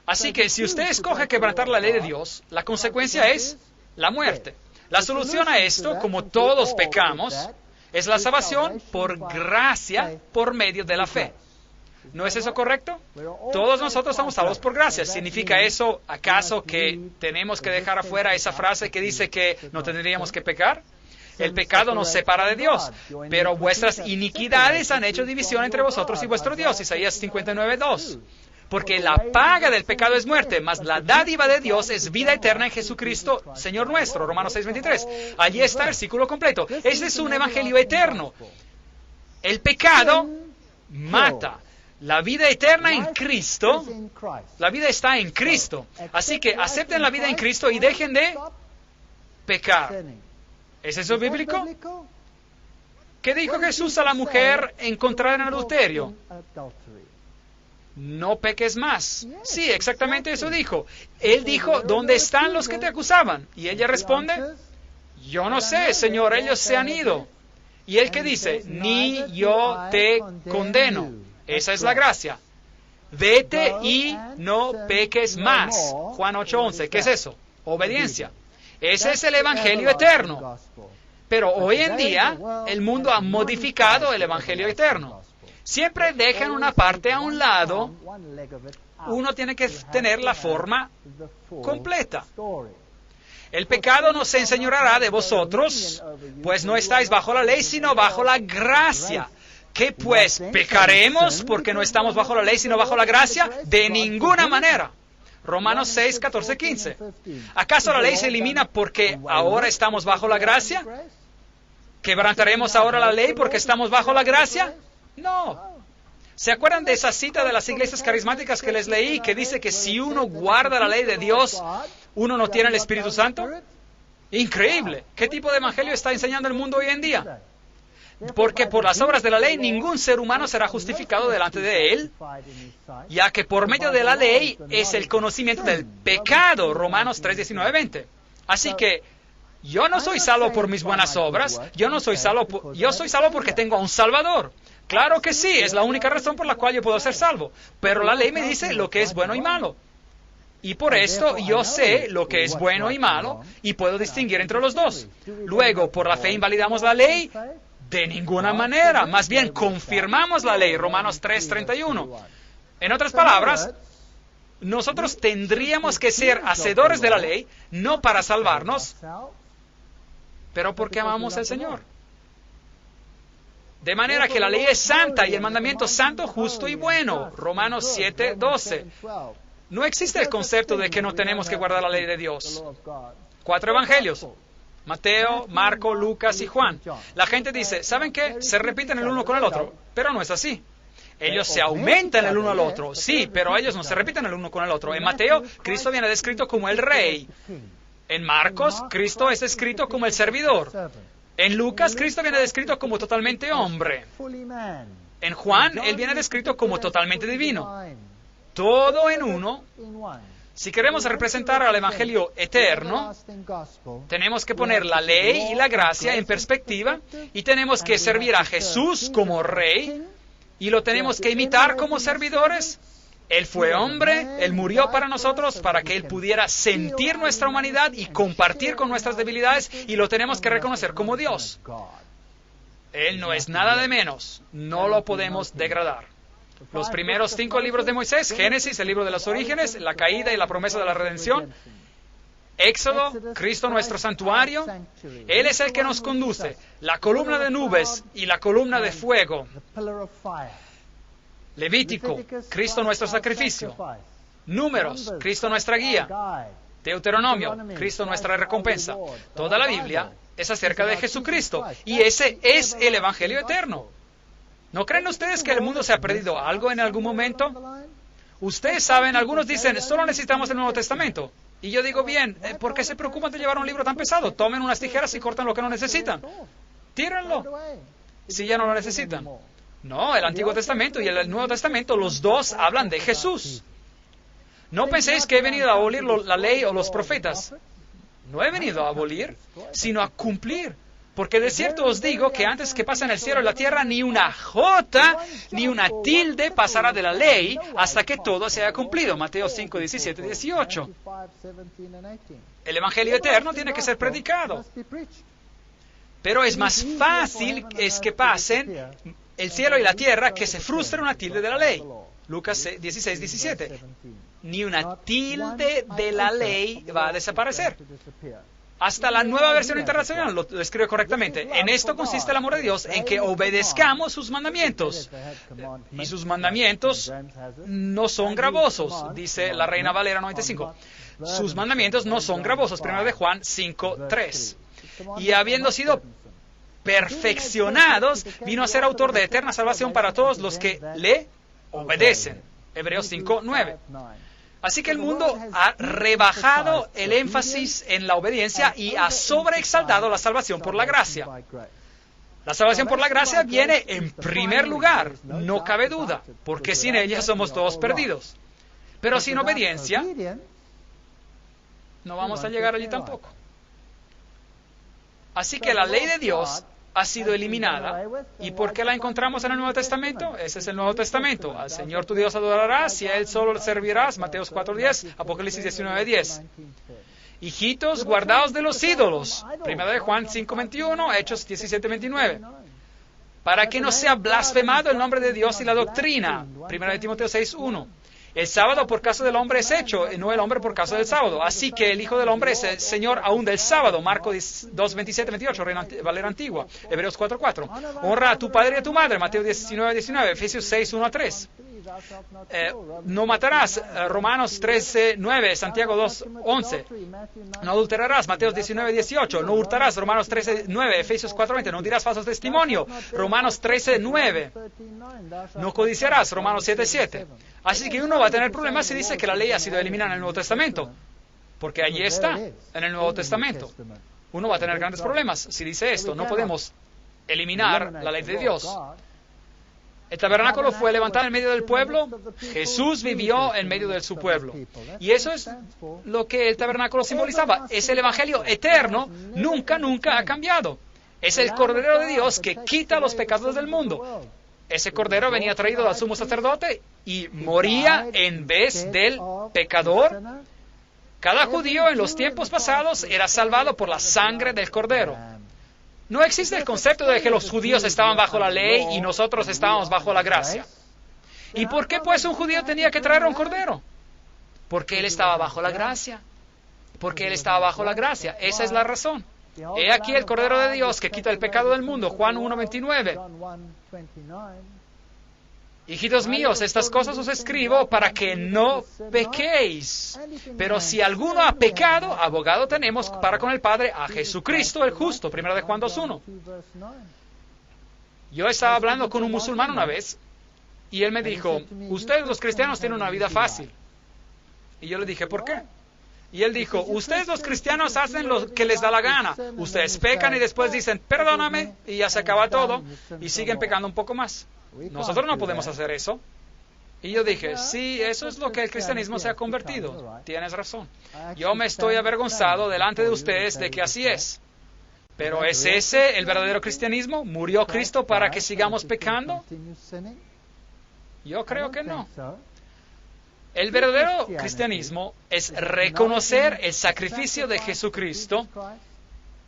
Así que si usted escoge quebrantar la ley de Dios, la consecuencia es la muerte. La solución a esto, como todos pecamos, es la salvación por gracia por medio de la fe. ¿No es eso correcto? Todos nosotros somos salvos por gracia. ¿Significa eso acaso que tenemos que dejar afuera esa frase que dice que no tendríamos que pecar? El pecado nos separa de Dios, pero vuestras iniquidades han hecho división entre vosotros y vuestro Dios. Isaías 59:2. Porque la paga del pecado es muerte, mas la dádiva de Dios es vida eterna en Jesucristo, Señor nuestro. Romanos 6:23. Allí está el versículo completo. Ese es un evangelio eterno. El pecado mata. La vida eterna en Cristo, la vida está en Cristo. Así que acepten la vida en Cristo y dejen de pecar. ¿Es eso bíblico? ¿Qué dijo Jesús a la mujer encontrada en adulterio? No peques más. Sí, exactamente eso dijo. Él dijo, ¿dónde están los que te acusaban? Y ella responde, yo no sé, Señor, ellos se han ido. Y él que dice, ni yo te condeno. Esa es la gracia. Vete y no peques más. Juan 8:11. ¿Qué es eso? Obediencia. Ese es el evangelio eterno. Pero hoy en día, el mundo ha modificado el evangelio eterno. Siempre dejan una parte a un lado. Uno tiene que tener la forma completa. El pecado no se enseñoreará de vosotros, pues no estáis bajo la ley, sino bajo la gracia. ¿Qué pues? ¿Pecaremos porque no estamos bajo la ley, sino bajo la gracia? De ninguna manera. Romanos 6, 14, 15. ¿Acaso la ley se elimina porque ahora estamos bajo la gracia? ¿Quebrantaremos ahora la ley porque estamos bajo la gracia? No. ¿Se acuerdan de esa cita de las iglesias carismáticas que les leí, que dice que si uno guarda la ley de Dios, uno no tiene el Espíritu Santo? Increíble. ¿Qué tipo de evangelio está enseñando el mundo hoy en día? Porque por las obras de la ley ningún ser humano será justificado delante de él, ya que por medio de la ley es el conocimiento del pecado, Romanos 3, 19, 20. Así que yo no soy salvo por mis buenas obras, yo soy salvo porque tengo a un Salvador. Claro que sí, es la única razón por la cual yo puedo ser salvo, pero la ley me dice lo que es bueno y malo. Y por esto yo sé lo que es bueno y malo y puedo distinguir entre los dos. Luego, ¿por la fe invalidamos la ley? De ninguna manera, más bien confirmamos la ley, Romanos 3:31. En otras palabras, nosotros tendríamos que ser hacedores de la ley, no para salvarnos, pero porque amamos al Señor. De manera que la ley es santa y el mandamiento santo, justo y bueno, Romanos 7:12. No existe el concepto de que no tenemos que guardar la ley de Dios. 4 evangelios: Mateo, Marco, Lucas y Juan. La gente dice, ¿saben qué? Se repiten el uno con el otro, pero no es así. Ellos se aumentan el uno al otro, sí, pero ellos no se repiten el uno con el otro. En Mateo, Cristo viene descrito como el rey. En Marcos, Cristo es descrito como el servidor. En Lucas, Cristo viene descrito como totalmente hombre. En Juan, Él viene descrito como totalmente divino. Todo en uno. Si queremos representar al Evangelio eterno, tenemos que poner la ley y la gracia en perspectiva y tenemos que servir a Jesús como Rey y lo tenemos que imitar como servidores. Él fue hombre, Él murió para nosotros para que Él pudiera sentir nuestra humanidad y compartir con nuestras debilidades y lo tenemos que reconocer como Dios. Él no es nada de menos, no lo podemos degradar. Los primeros 5 libros de Moisés, Génesis, el libro de los orígenes, la caída y la promesa de la redención, Éxodo, Cristo nuestro santuario, Él es el que nos conduce, la columna de nubes y la columna de fuego, Levítico, Cristo nuestro sacrificio, Números, Cristo nuestra guía, Deuteronomio, Cristo nuestra recompensa. Toda la Biblia es acerca de Jesucristo y ese es el Evangelio eterno. ¿No creen ustedes que el mundo se ha perdido algo en algún momento? Ustedes saben, algunos dicen, solo necesitamos el Nuevo Testamento. Y yo digo, bien, ¿por qué se preocupan de llevar un libro tan pesado? Tomen unas tijeras y cortan lo que no necesitan. Tírenlo, si ya no lo necesitan. No, el Antiguo Testamento y el Nuevo Testamento, los dos hablan de Jesús. No penséis que he venido a abolir la ley o los profetas. No he venido a abolir, sino a cumplir. Porque de cierto os digo que antes que pasen el cielo y la tierra, ni una jota, ni una tilde pasará de la ley hasta que todo se haya cumplido. Mateo 5, 17, 18. El Evangelio eterno tiene que ser predicado. Pero es más fácil es que pasen el cielo y la tierra que se frustre una tilde de la ley. Lucas 16, 17. Ni una tilde de la ley va a desaparecer. Hasta la nueva versión internacional lo escribe correctamente. En esto consiste el amor de Dios, en que obedezcamos sus mandamientos. Y sus mandamientos no son gravosos, dice la Reina Valera 95. Sus mandamientos no son gravosos, 1 de Juan 5, 3. Y habiendo sido perfeccionados, vino a ser autor de eterna salvación para todos los que le obedecen. Hebreos 5, 9. Así que el mundo ha rebajado el énfasis en la obediencia y ha sobreexaltado la salvación por la gracia. La salvación por la gracia viene en primer lugar, no cabe duda, porque sin ella somos todos perdidos. Pero sin obediencia, no vamos a llegar allí tampoco. Así que la ley de Dios ha sido eliminada. ¿Y por qué la encontramos en el Nuevo Testamento? Ese es el Nuevo Testamento. Al Señor tu Dios adorarás y a Él solo le servirás. Mateos 4:10, Apocalipsis 19:10. Hijitos, guardaos de los ídolos. 1 de Juan 5:21, Hechos 17:29. Para que no sea blasfemado el nombre de Dios y la doctrina. 1 de Timoteo 6:1. El sábado por causa del hombre es hecho, y no el hombre por causa del sábado. Así que el Hijo del Hombre es el Señor aún del sábado. Marcos 2:27-28, Reina Valera Antigua. Hebreos 4:4. Honra a tu padre y a tu madre. Mateo 19:19. Efesios 6:1-3. No matarás. Romanos 13:9. Santiago 2:11. No adulterarás. Mateo 19:18. No hurtarás. Romanos 13:9. Efesios 4:20. No dirás falso testimonio. Romanos 13:9. No codiciarás. Romanos 7:7. Así que uno va a tener problemas si dice que la ley ha sido eliminada en el Nuevo Testamento, porque allí está, en el Nuevo Testamento. Uno va a tener grandes problemas si dice esto. No podemos eliminar la ley de Dios. El tabernáculo fue levantado en medio del pueblo. Jesús vivió en medio de su pueblo. Y eso es lo que el tabernáculo simbolizaba. Es el Evangelio eterno. Nunca, nunca ha cambiado. Es el Cordero de Dios que quita los pecados del mundo. Ese Cordero venía traído al sumo sacerdote y moría en vez del pecador. Cada judío en los tiempos pasados era salvado por la sangre del Cordero. No existe el concepto de que los judíos estaban bajo la ley y nosotros estábamos bajo la gracia. ¿Y por qué pues un judío tenía que traer un cordero? Porque él estaba bajo la gracia. Porque él estaba bajo la gracia. Esa es la razón. He aquí el Cordero de Dios que quita el pecado del mundo. Juan 1:29. hijitos míos, estas cosas os escribo para que no pequéis. Pero si alguno ha pecado, abogado tenemos para con el Padre a Jesucristo el justo. 1 de Juan 2:1. Yo estaba hablando con un musulmán una vez y él me dijo, ustedes los cristianos tienen una vida fácil. Y yo le dije, ¿por qué? Y él dijo, ustedes los cristianos hacen lo que les da la gana. Ustedes pecan y después dicen, perdóname, y ya se acaba todo, y siguen pecando un poco más. Nosotros no podemos hacer eso. Y yo dije, sí, eso es lo que el cristianismo se ha convertido. Tienes razón. Yo me estoy avergonzado delante de ustedes de que así es. Pero ¿es ese el verdadero cristianismo? ¿Murió Cristo para que sigamos pecando? Yo creo que no. El verdadero cristianismo es reconocer el sacrificio de Jesucristo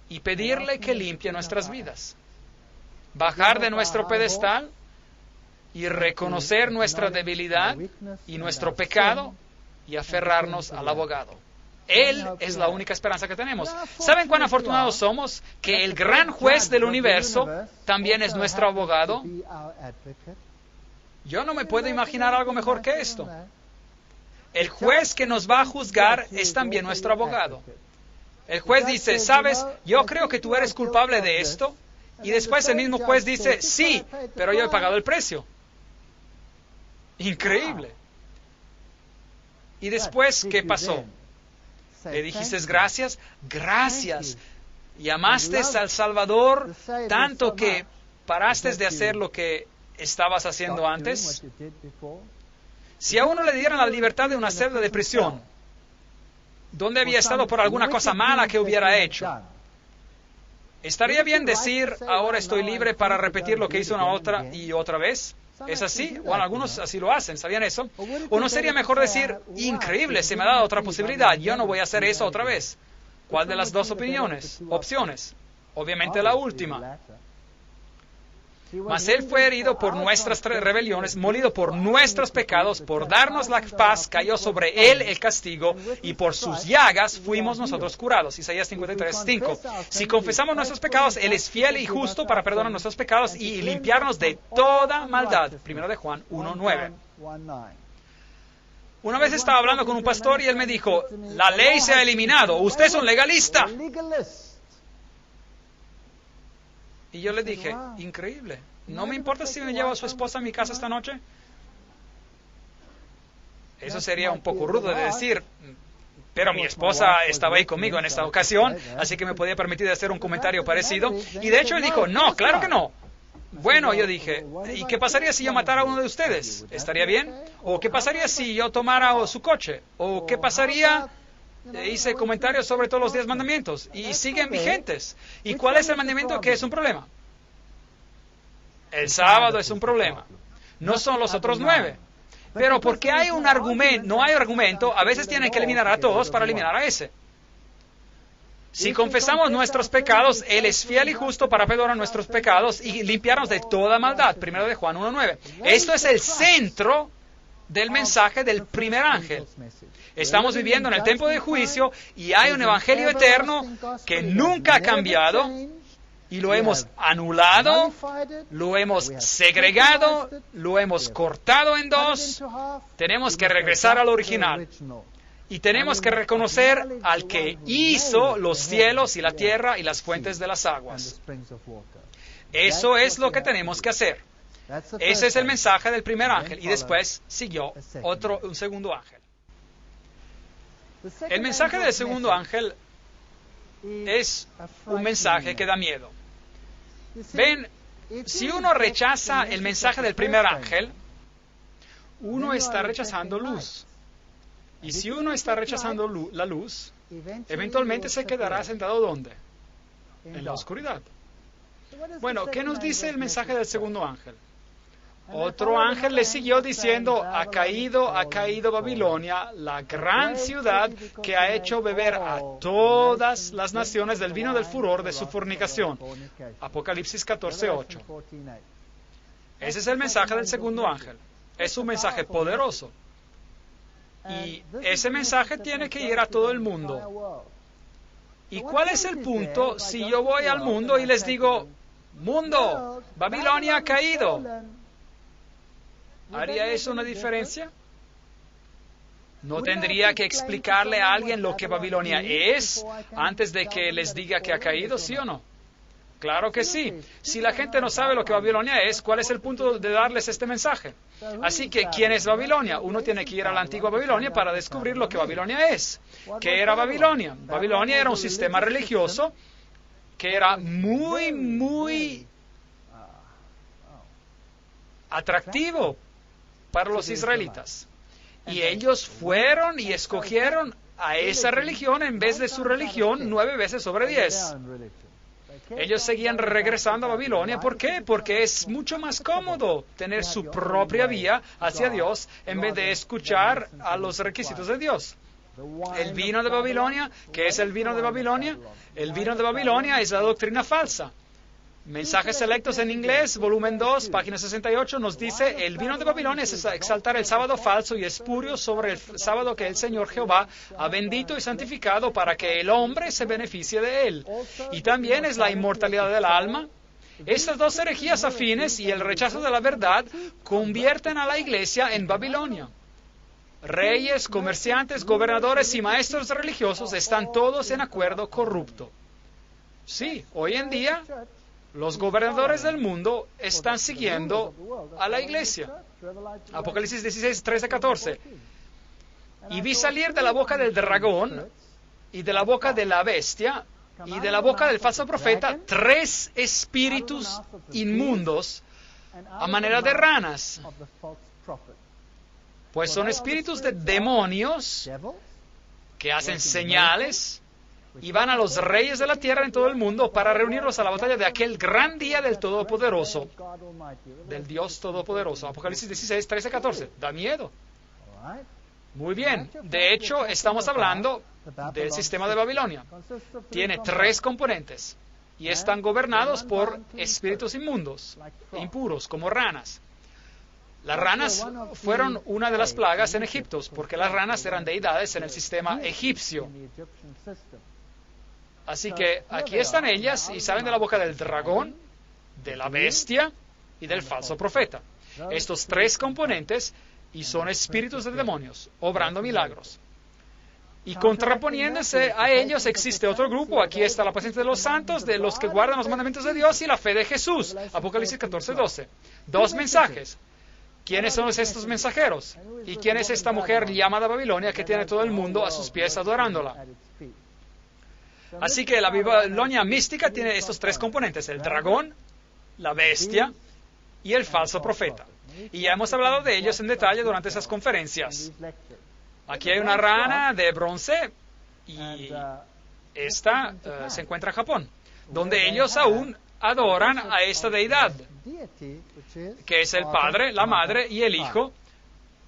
y pedirle que limpie nuestras vidas. Bajar de nuestro pedestal y reconocer nuestra debilidad y nuestro pecado y aferrarnos al abogado. Él es la única esperanza que tenemos. ¿Saben cuán afortunados somos? Que el gran juez del universo también es nuestro abogado. Yo no me puedo imaginar algo mejor que esto. El juez que nos va a juzgar es también nuestro abogado. El juez dice, ¿sabes? Yo creo que tú eres culpable de esto. Y después el mismo juez dice, sí, pero yo he pagado el precio. Increíble. ¿Y después qué pasó? ¿Le dijiste gracias? Gracias. Y amaste al Salvador tanto que paraste de hacer lo que estabas haciendo antes. Si a uno le dieran la libertad de una celda de prisión, ¿dónde había estado por alguna cosa mala que hubiera hecho? ¿Estaría bien decir, ahora estoy libre para repetir lo que hizo una otra y otra vez? ¿Es así? Bueno, algunos así lo hacen, ¿sabían eso? ¿O no sería mejor decir, increíble, se me ha dado otra posibilidad, yo no voy a hacer eso otra vez? ¿Cuál de las dos opciones? Obviamente la última. Mas Él fue herido por nuestras rebeliones, molido por nuestros pecados, por darnos la paz, cayó sobre Él el castigo, y por sus llagas fuimos nosotros curados. Isaías 53:5. Si confesamos nuestros pecados, Él es fiel y justo para perdonar nuestros pecados y limpiarnos de toda maldad. 1 de Juan 1:9. Una vez estaba hablando con un pastor y él me dijo, la ley se ha eliminado, usted es un legalista. Y yo le dije, increíble, ¿no me importa si me llevo a su esposa a mi casa esta noche? Eso sería un poco rudo de decir, pero mi esposa estaba ahí conmigo en esta ocasión, así que me podía permitir hacer un comentario parecido. Y de hecho él dijo, no, claro que no. Bueno, yo dije, ¿y qué pasaría si yo matara a uno de ustedes? ¿Estaría bien? ¿O qué pasaría si yo tomara su coche? ¿O qué pasaría? Hice comentarios sobre todos los 10 mandamientos y siguen vigentes. ¿Y cuál es el mandamiento que es un problema? El sábado es un problema. No son los otros 9. Pero porque hay un argumento, no hay argumento, a veces tienen que eliminar a todos para eliminar a ese. Si confesamos nuestros pecados, Él es fiel y justo para perdonar nuestros pecados y limpiarnos de toda maldad. 1 de Juan 1:9. Esto es el centro del mensaje del primer ángel. Estamos viviendo en el tiempo del juicio y hay un evangelio eterno que nunca ha cambiado y lo hemos anulado, lo hemos segregado, lo hemos cortado en dos. Tenemos que regresar al original y tenemos que reconocer al que hizo los cielos y la tierra y las fuentes de las aguas. Eso es lo que tenemos que hacer. Ese es el mensaje del primer ángel y después siguió un segundo ángel. El mensaje del segundo ángel es un mensaje que da miedo. Ven, si uno rechaza el mensaje del primer ángel, uno está rechazando luz. Y si uno está rechazando la luz, eventualmente se quedará sentado ¿dónde? En la oscuridad. Bueno, ¿qué nos dice el mensaje del segundo ángel? Otro ángel le siguió diciendo, ha caído Babilonia, la gran ciudad que ha hecho beber a todas las naciones del vino del furor de su fornicación. Apocalipsis 14:8. Ese es el mensaje del segundo ángel. Es un mensaje poderoso. Y ese mensaje tiene que ir a todo el mundo. ¿Y cuál es el punto si yo voy al mundo y les digo, mundo, Babilonia ha caído? ¿Haría eso una diferencia? ¿No tendría que explicarle a alguien lo que Babilonia es antes de que les diga que ha caído, sí o no? Claro que sí. Si la gente no sabe lo que Babilonia es, ¿cuál es el punto de darles este mensaje? Así que, ¿quién es Babilonia? Uno tiene que ir a la antigua Babilonia para descubrir lo que Babilonia es. ¿Qué era Babilonia? Babilonia era un sistema religioso que era muy atractivo para los israelitas. Y ellos fueron y escogieron a esa religión en vez de su religión 9 veces sobre 10. Ellos seguían regresando a Babilonia. ¿Por qué? Porque es mucho más cómodo tener su propia vía hacia Dios en vez de escuchar a los requisitos de Dios. El vino de Babilonia, ¿qué es el vino de Babilonia? El vino de Babilonia es la doctrina falsa. Mensajes Selectos en Inglés, volumen 2, página 68, nos dice: el vino de Babilonia es exaltar el sábado falso y espurio sobre el sábado que el Señor Jehová ha bendito y santificado para que el hombre se beneficie de él. Y también es la inmortalidad del alma. Estas dos herejías afines y el rechazo de la verdad convierten a la iglesia en Babilonia. Reyes, comerciantes, gobernadores y maestros religiosos están todos en acuerdo corrupto. Sí, hoy en día los gobernadores del mundo están siguiendo a la iglesia. Apocalipsis 16, 13, 14. Y vi salir de la boca del dragón, y de la boca de la bestia, y de la boca del falso profeta, 3 espíritus inmundos a manera de ranas. Pues son espíritus de demonios que hacen señales y van a los reyes de la tierra en todo el mundo para reunirlos a la batalla de aquel gran día del Todopoderoso, del Dios Todopoderoso. Apocalipsis 16, 13, 14. Da miedo. Muy bien. De hecho, estamos hablando del sistema de Babilonia. Tiene 3 componentes y están gobernados por espíritus inmundos, impuros, como ranas. Las ranas fueron una de las plagas en Egipto, porque las ranas eran deidades en el sistema egipcio. Así que aquí están ellas y salen de la boca del dragón, de la bestia y del falso profeta. Estos 3 componentes y son espíritus de demonios, obrando milagros. Y contraponiéndose a ellos existe otro grupo. Aquí está la paciencia de los santos, de los que guardan los mandamientos de Dios y la fe de Jesús. Apocalipsis 14, 12. 2 mensajes. ¿Quiénes son estos mensajeros? ¿Y quién es esta mujer llamada Babilonia que tiene todo el mundo a sus pies adorándola? Así que la Babilonia mística tiene estos 3 componentes: el dragón, la bestia y el falso profeta. Y ya hemos hablado de ellos en detalle durante esas conferencias. Aquí hay una rana de bronce y esta se encuentra en Japón, donde ellos aún adoran a esta deidad, que es el Padre, la Madre y el Hijo,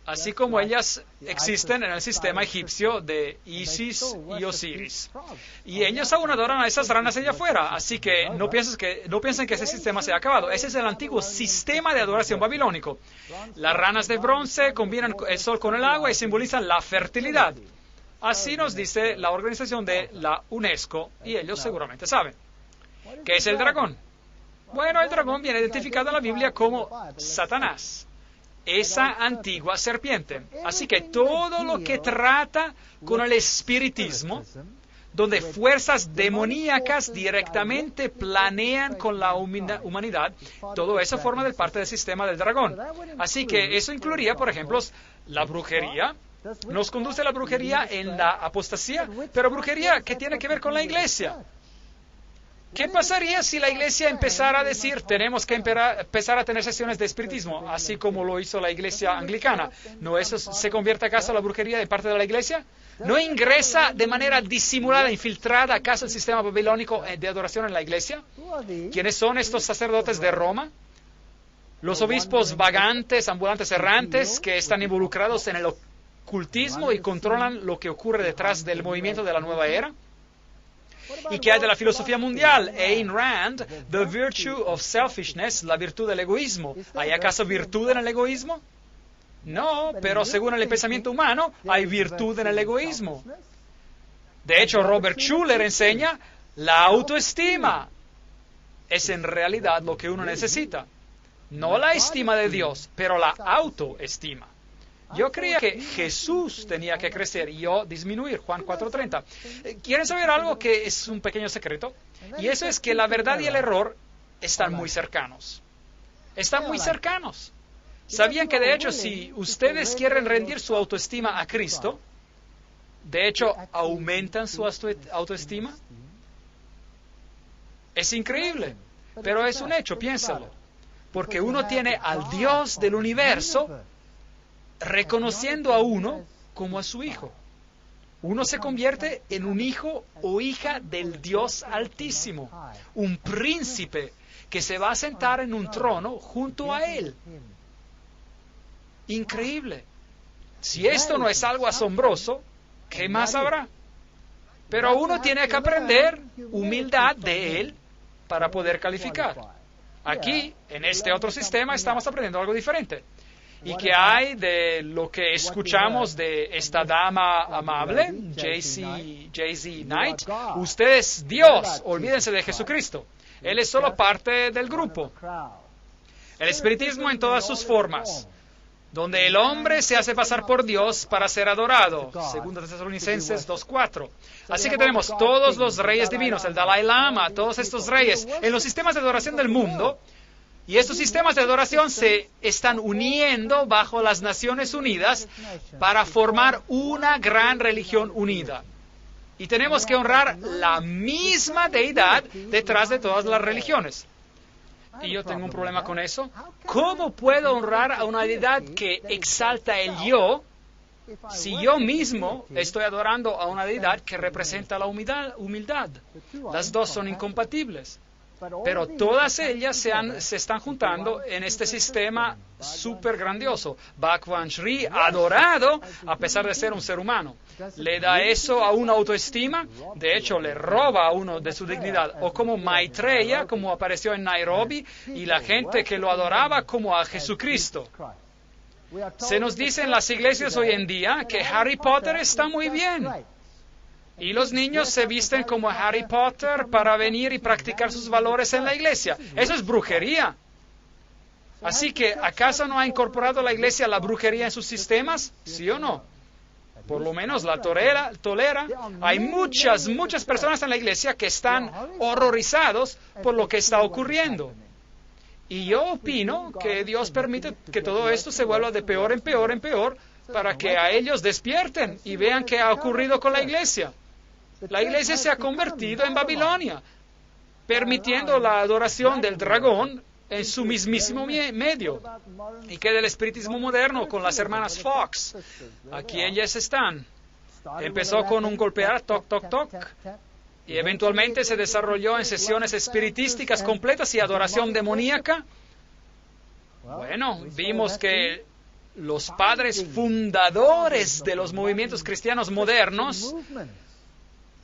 así como ellas existen en el sistema egipcio de Isis y Osiris. Y ellos aún adoran a esas ranas allá afuera, así que no piensen que ese sistema se ha acabado. Ese es el antiguo sistema de adoración babilónico. Las ranas de bronce combinan el sol con el agua y simbolizan la fertilidad. Así nos dice la organización de la UNESCO, y ellos seguramente saben. ¿Qué es el dragón? Bueno, el dragón viene identificado en la Biblia como Satanás, esa antigua serpiente. Así que todo lo que trata con el espiritismo, donde fuerzas demoníacas directamente planean con la humanidad, todo eso forma parte del sistema del dragón. Así que eso incluiría, por ejemplo, la brujería. Nos conduce a la brujería en la apostasía, pero brujería que tiene que ver con la iglesia. ¿Qué pasaría si la iglesia empezara a decir, tenemos que empezar a tener sesiones de espiritismo, así como lo hizo la iglesia anglicana? ¿No eso se convierte acaso la brujería de parte de la iglesia? ¿No ingresa de manera disimulada, infiltrada acaso el sistema babilónico de adoración en la iglesia? ¿Quiénes son estos sacerdotes de Roma? Los obispos vagantes, ambulantes, errantes, que están involucrados en el ocultismo y controlan lo que ocurre detrás del movimiento de la nueva era. ¿Y qué hay de la filosofía mundial? Ayn Rand, The Virtue of Selfishness, la virtud del egoísmo. ¿Hay acaso virtud en el egoísmo? No, pero según el pensamiento humano, hay virtud en el egoísmo. De hecho, Robert Schuller enseña, la autoestima es en realidad lo que uno necesita. No la estima de Dios, pero la autoestima. Yo creía que Jesús tenía que crecer y yo disminuir, Juan 4:30. ¿Quieren saber algo que es un pequeño secreto? Y eso es que la verdad y el error están muy cercanos. Están muy cercanos. ¿Sabían que de hecho si ustedes quieren rendir su autoestima a Cristo, de hecho aumentan su autoestima? Es increíble, pero es un hecho, piénsalo. Porque uno tiene al Dios del universo reconociendo a uno como a su hijo. Uno se convierte en un hijo o hija del Dios Altísimo, un príncipe que se va a sentar en un trono junto a Él. Increíble. Si esto no es algo asombroso, ¿qué más habrá? Pero uno tiene que aprender humildad de Él para poder calificar. Aquí, en este otro sistema, estamos aprendiendo algo diferente. ¿Y qué hay de lo que escuchamos de esta dama amable, J.Z. Knight? Usted es Dios, olvídense de Jesucristo. Él es solo parte del grupo. El espiritismo en todas sus formas, donde el hombre se hace pasar por Dios para ser adorado, 2 Tesalonicenses 2:4. Así que tenemos todos los reyes divinos, el Dalai Lama, todos estos reyes, en los sistemas de adoración del mundo, y estos sistemas de adoración se están uniendo bajo las Naciones Unidas para formar una gran religión unida. Y tenemos que honrar la misma deidad detrás de todas las religiones. Y yo tengo un problema con eso. ¿Cómo puedo honrar a una deidad que exalta el yo si yo mismo estoy adorando a una deidad que representa la humildad? Las dos son incompatibles. Pero todas ellas se están juntando en este sistema súper grandioso. Bhagwan Sri, adorado a pesar de ser un ser humano. ¿Le da eso a una autoestima? De hecho, le roba a uno de su dignidad. O como Maitreya, como apareció en Nairobi, y la gente que lo adoraba como a Jesucristo. Se nos dice en las iglesias hoy en día que Harry Potter está muy bien. Y los niños se visten como Harry Potter para venir y practicar sus valores en la iglesia. Eso es brujería. Así que, ¿acaso no ha incorporado la iglesia la brujería en sus sistemas? ¿Sí o no? Por lo menos la tolera. Hay muchas personas en la iglesia que están horrorizados por lo que está ocurriendo. Y yo opino que Dios permite que todo esto se vuelva de peor en peor para que a ellos despierten y vean qué ha ocurrido con la iglesia. La iglesia se ha convertido en Babilonia, permitiendo la adoración del dragón en su mismísimo medio. ¿Y qué del espiritismo moderno con las hermanas Fox? Aquí ellas están. Empezó con un golpear, toc, toc, toc, y eventualmente se desarrolló en sesiones espiritísticas completas y adoración demoníaca. Bueno, vimos que los padres fundadores de los movimientos cristianos modernos,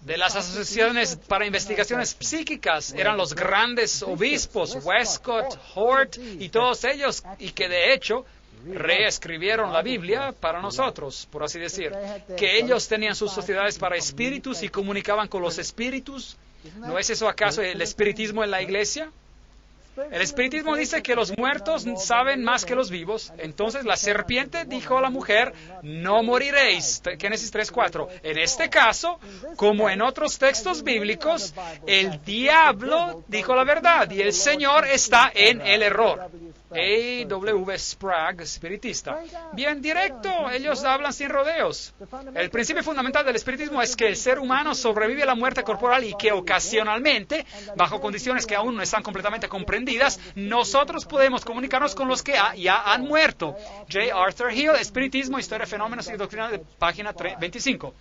de las asociaciones para investigaciones psíquicas, eran los grandes obispos, Westcott, Hort y todos ellos, y que de hecho reescribieron la Biblia para nosotros, por así decir, que ellos tenían sus sociedades para espíritus y comunicaban con los espíritus. ¿No es eso acaso el espiritismo en la iglesia? El espiritismo dice que los muertos saben más que los vivos. Entonces la serpiente dijo a la mujer, no moriréis. Génesis 3:4. En este caso, como en otros textos bíblicos, el diablo dijo la verdad y el Señor está en el error. A.W. Sprague, espiritista. Bien directo, ellos hablan sin rodeos. El principio fundamental del espiritismo es que el ser humano sobrevive a la muerte corporal y que ocasionalmente, bajo condiciones que aún no están completamente comprendidas, nosotros podemos comunicarnos con los que ya han muerto. J. Arthur Hill, Espiritismo, Historia, Fenómenos y Doctrina, de página 25.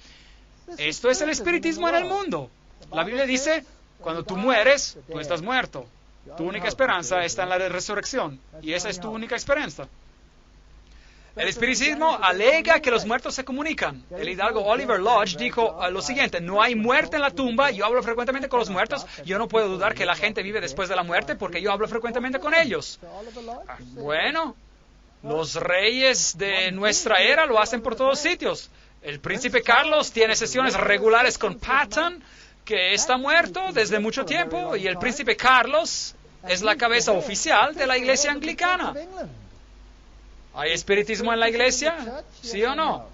Esto es el espiritismo en el mundo. La Biblia dice, cuando tú mueres, tú estás muerto. Tu única esperanza está en la resurrección, y esa es tu única esperanza. El espiritismo alega que los muertos se comunican. El hidalgo Oliver Lodge dijo lo siguiente, no hay muerte en la tumba, yo hablo frecuentemente con los muertos, yo no puedo dudar que la gente vive después de la muerte porque yo hablo frecuentemente con ellos. Bueno, los reyes de nuestra era lo hacen por todos sitios. El príncipe Carlos tiene sesiones regulares con Patton, que está muerto desde mucho tiempo, y el príncipe Carlos es la cabeza oficial de la iglesia anglicana. ¿Hay espiritismo en la iglesia? ¿Sí o no?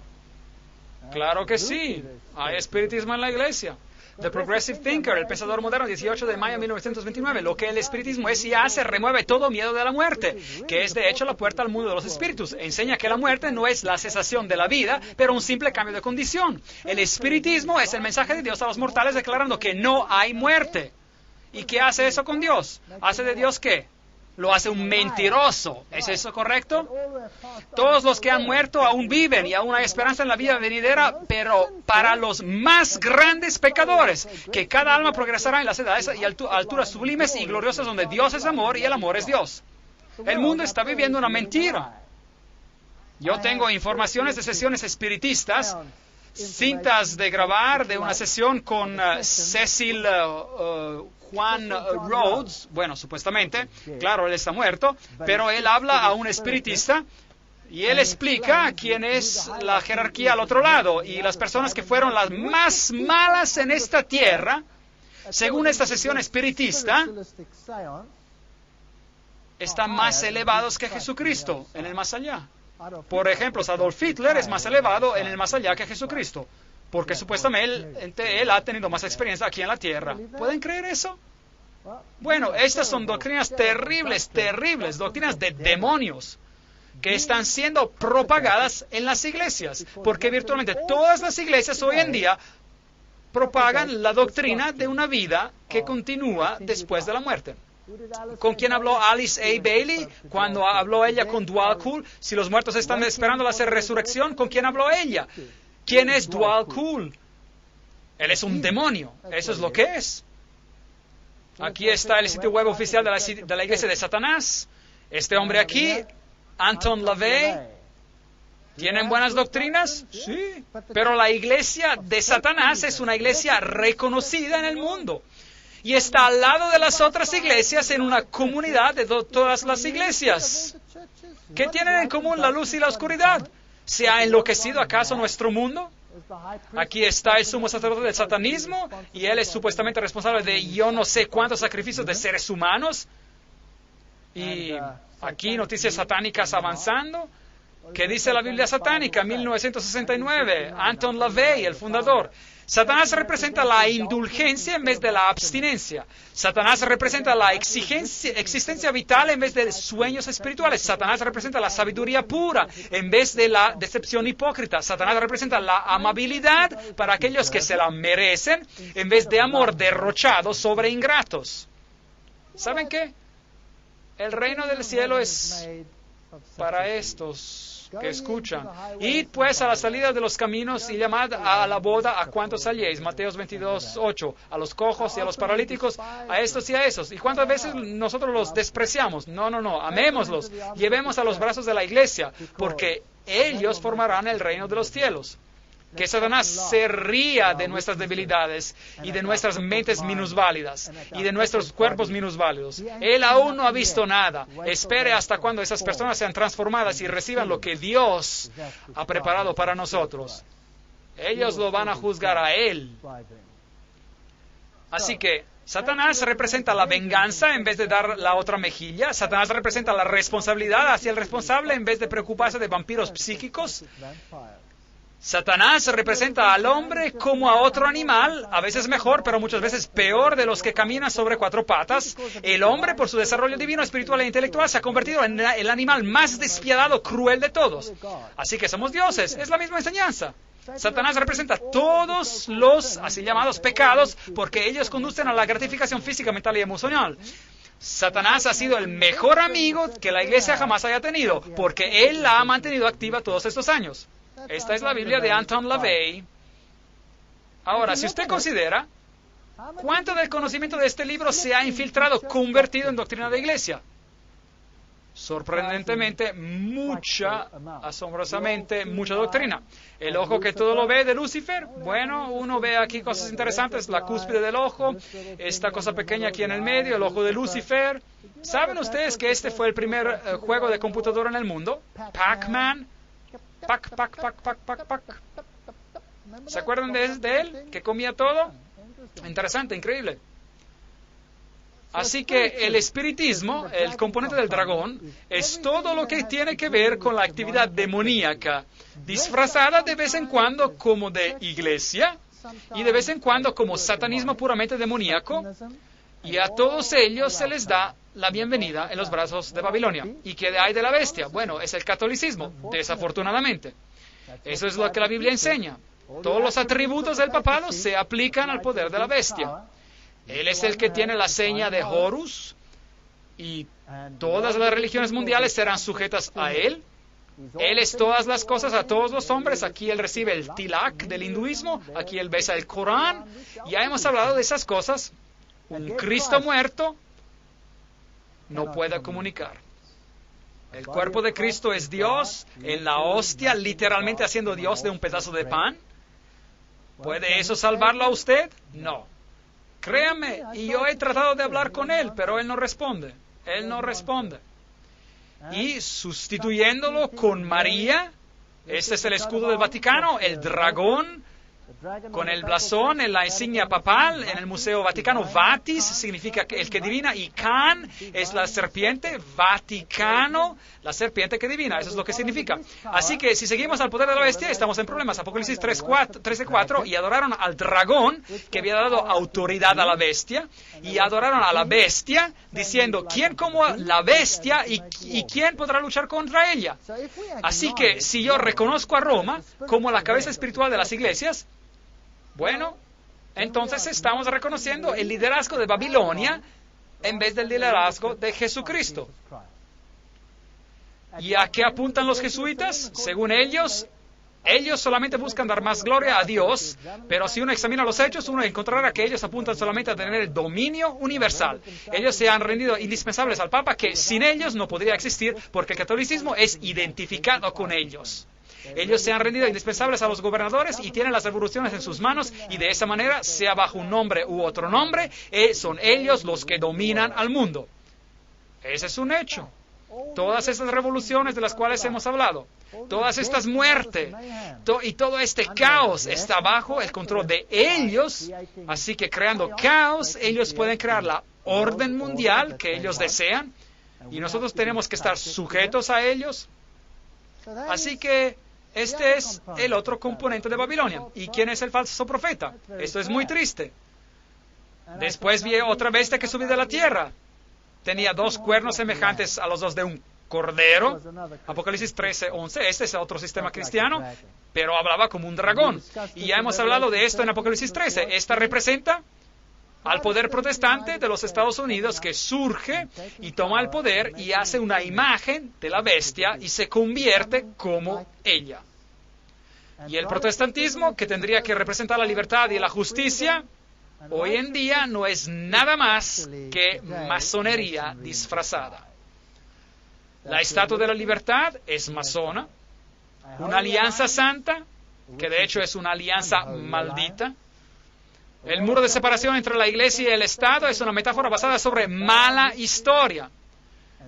Claro que sí. Hay espiritismo en la iglesia. The Progressive Thinker, el pensador moderno, 18 de mayo de 1929. Lo que el espiritismo es y hace, remueve todo miedo de la muerte, que es de hecho la puerta al mundo de los espíritus. Enseña que la muerte no es la cesación de la vida, pero un simple cambio de condición. El espiritismo es el mensaje de Dios a los mortales declarando que no hay muerte. ¿Y qué hace eso con Dios? ¿Hace de Dios qué? Lo hace un mentiroso. ¿Es eso correcto? Todos los que han muerto aún viven y aún hay esperanza en la vida venidera, pero para los más grandes pecadores, que cada alma progresará en las edades y alturas sublimes y gloriosas donde Dios es amor y el amor es Dios. El mundo está viviendo una mentira. Yo tengo informaciones de sesiones espiritistas, cintas de grabar de una sesión con Cecil Juan Rhodes, bueno, supuestamente, claro, él está muerto, pero él habla a un espiritista y él explica quién es la jerarquía al otro lado y las personas que fueron las más malas en esta tierra, según esta sesión espiritista, están más elevados que Jesucristo en el más allá. Por ejemplo, Adolf Hitler es más elevado en el más allá que Jesucristo, porque supuestamente él ha tenido más experiencia aquí en la tierra. ¿Pueden creer eso? Bueno, estas son doctrinas terribles, terribles, doctrinas de demonios que están siendo propagadas en las iglesias, porque virtualmente todas las iglesias hoy en día propagan la doctrina de una vida que continúa después de la muerte. ¿Con quién habló Alice A. Bailey cuando habló ella con Dwal Cool? Si los muertos están esperando la resurrección, ¿con quién habló ella? ¿Quién es Dwal Cool? Él es un demonio. Eso es lo que es. Aquí está el sitio web oficial de la iglesia de Satanás. Este hombre aquí, Anton LaVey. ¿Tienen buenas doctrinas? Sí. Pero la iglesia de Satanás es una iglesia reconocida en el mundo. Y está al lado de las otras iglesias en una comunidad de todas las iglesias. ¿Qué tienen en común la luz y la oscuridad? ¿Se ha enloquecido acaso nuestro mundo? Aquí está el sumo sacerdote del satanismo y él es supuestamente responsable de yo no sé cuántos sacrificios de seres humanos. Y aquí noticias satánicas avanzando. ¿Qué dice la Biblia satánica? 1969, Anton LaVey, el fundador. Satanás representa la indulgencia en vez de la abstinencia. Satanás representa la existencia vital en vez de sueños espirituales. Satanás representa la sabiduría pura en vez de la decepción hipócrita. Satanás representa la amabilidad para aquellos que se la merecen en vez de amor derrochado sobre ingratos. ¿Saben qué? El reino del cielo es para estos que escuchan. Id pues a la salida de los caminos y llamad a la boda a cuantos halléis. Mateos 22:8. A los cojos y a los paralíticos, a estos y a esos. ¿Y cuántas veces nosotros los despreciamos? No, amémoslos. Llevemos a los brazos de la iglesia, porque ellos formarán el reino de los cielos. Que Satanás se ría de nuestras debilidades y de nuestras mentes minusválidas y de nuestros cuerpos minusválidos. Él aún no ha visto nada. Espere hasta cuando esas personas sean transformadas y reciban lo que Dios ha preparado para nosotros. Ellos lo van a juzgar a Él. Así que Satanás representa la venganza en vez de dar la otra mejilla. Satanás representa la responsabilidad hacia el responsable en vez de preocuparse de vampiros psíquicos. Satanás representa al hombre como a otro animal, a veces mejor, pero muchas veces peor de los que caminan sobre cuatro patas. El hombre, por su desarrollo divino, espiritual e intelectual, se ha convertido en el animal más despiadado, cruel de todos. Así que somos dioses, es la misma enseñanza. Satanás representa todos los así llamados pecados porque ellos conducen a la gratificación física, mental y emocional. Satanás ha sido el mejor amigo que la iglesia jamás haya tenido porque él la ha mantenido activa todos estos años. Esta es la Biblia de Anton LaVey. Ahora, si usted considera, ¿cuánto del conocimiento de este libro se ha infiltrado, convertido en doctrina de iglesia? Sorprendentemente, asombrosamente, mucha doctrina. El ojo que todo lo ve de Lucifer, bueno, uno ve aquí cosas interesantes, la cúspide del ojo, esta cosa pequeña aquí en el medio, el ojo de Lucifer. ¿Saben ustedes que este fue el primer juego de computadora en el mundo? Pac-Man. Pac. ¿Se acuerdan de él? Que comía todo. Interesante, increíble. Así que el espiritismo, el componente del dragón, es todo lo que tiene que ver con la actividad demoníaca, disfrazada de vez en cuando como de iglesia y de vez en cuando como satanismo puramente demoníaco, y a todos ellos se les da la bienvenida en los brazos de Babilonia. ¿Y qué hay de la bestia? Bueno, es el catolicismo, desafortunadamente. Eso es lo que la Biblia enseña. Todos los atributos del papado se aplican al poder de la bestia. Él es el que tiene la seña de Horus, y todas las religiones mundiales serán sujetas a él. Él es todas las cosas a todos los hombres. Aquí él recibe el tilak del hinduismo, aquí él besa el Corán. Ya hemos hablado de esas cosas. Un Cristo muerto no puede comunicar. El cuerpo de Cristo es Dios en la hostia, literalmente haciendo Dios de un pedazo de pan. ¿Puede eso salvarlo a usted? No. Créame, y yo he tratado de hablar con él, pero él no responde. Él no responde. Y sustituyéndolo con María, este es el escudo del Vaticano, el dragón, con el blasón en la insignia papal, en el Museo Vaticano. Vatis significa el que divina, y Can es la serpiente, Vaticano, la serpiente que divina, eso es lo que significa. Así que si seguimos al poder de la bestia, estamos en problemas. Apocalipsis 13:4, y adoraron al dragón, que había dado autoridad a la bestia, y adoraron a la bestia, diciendo, ¿quién como la bestia y quién podrá luchar contra ella? Así que si yo reconozco a Roma como la cabeza espiritual de las iglesias, bueno, entonces estamos reconociendo el liderazgo de Babilonia en vez del liderazgo de Jesucristo. ¿Y a qué apuntan los jesuitas? Según ellos solamente buscan dar más gloria a Dios, pero si uno examina los hechos, uno encontrará que ellos apuntan solamente a tener el dominio universal. Ellos se han rendido indispensables al Papa, que sin ellos no podría existir, porque el catolicismo es identificado con ellos. Ellos se han rendido indispensables a los gobernadores y tienen las revoluciones en sus manos, y de esa manera, sea bajo un nombre u otro nombre, son ellos los que dominan al mundo. Ese es un hecho. Todas estas revoluciones de las cuales hemos hablado, todas estas muertes y todo este caos está bajo el control de ellos. Así que creando caos, ellos pueden crear la orden mundial que ellos desean, y nosotros tenemos que estar sujetos a ellos. Así que este es el otro componente de Babilonia. ¿Y quién es el falso profeta? Esto es muy triste. Después vi otra bestia que subió de la tierra. Tenía 2 cuernos semejantes a los dos de un cordero. Apocalipsis 13:11. Este es otro sistema cristiano, pero hablaba como un dragón. Y ya hemos hablado de esto en Apocalipsis 13. Esta representa al poder protestante de los Estados Unidos, que surge y toma el poder y hace una imagen de la bestia y se convierte como ella. Y el protestantismo, que tendría que representar la libertad y la justicia, hoy en día no es nada más que masonería disfrazada. La Estatua de la Libertad es masona, una alianza santa, que de hecho es una alianza maldita. El muro de separación entre la iglesia y el Estado es una metáfora basada sobre mala historia.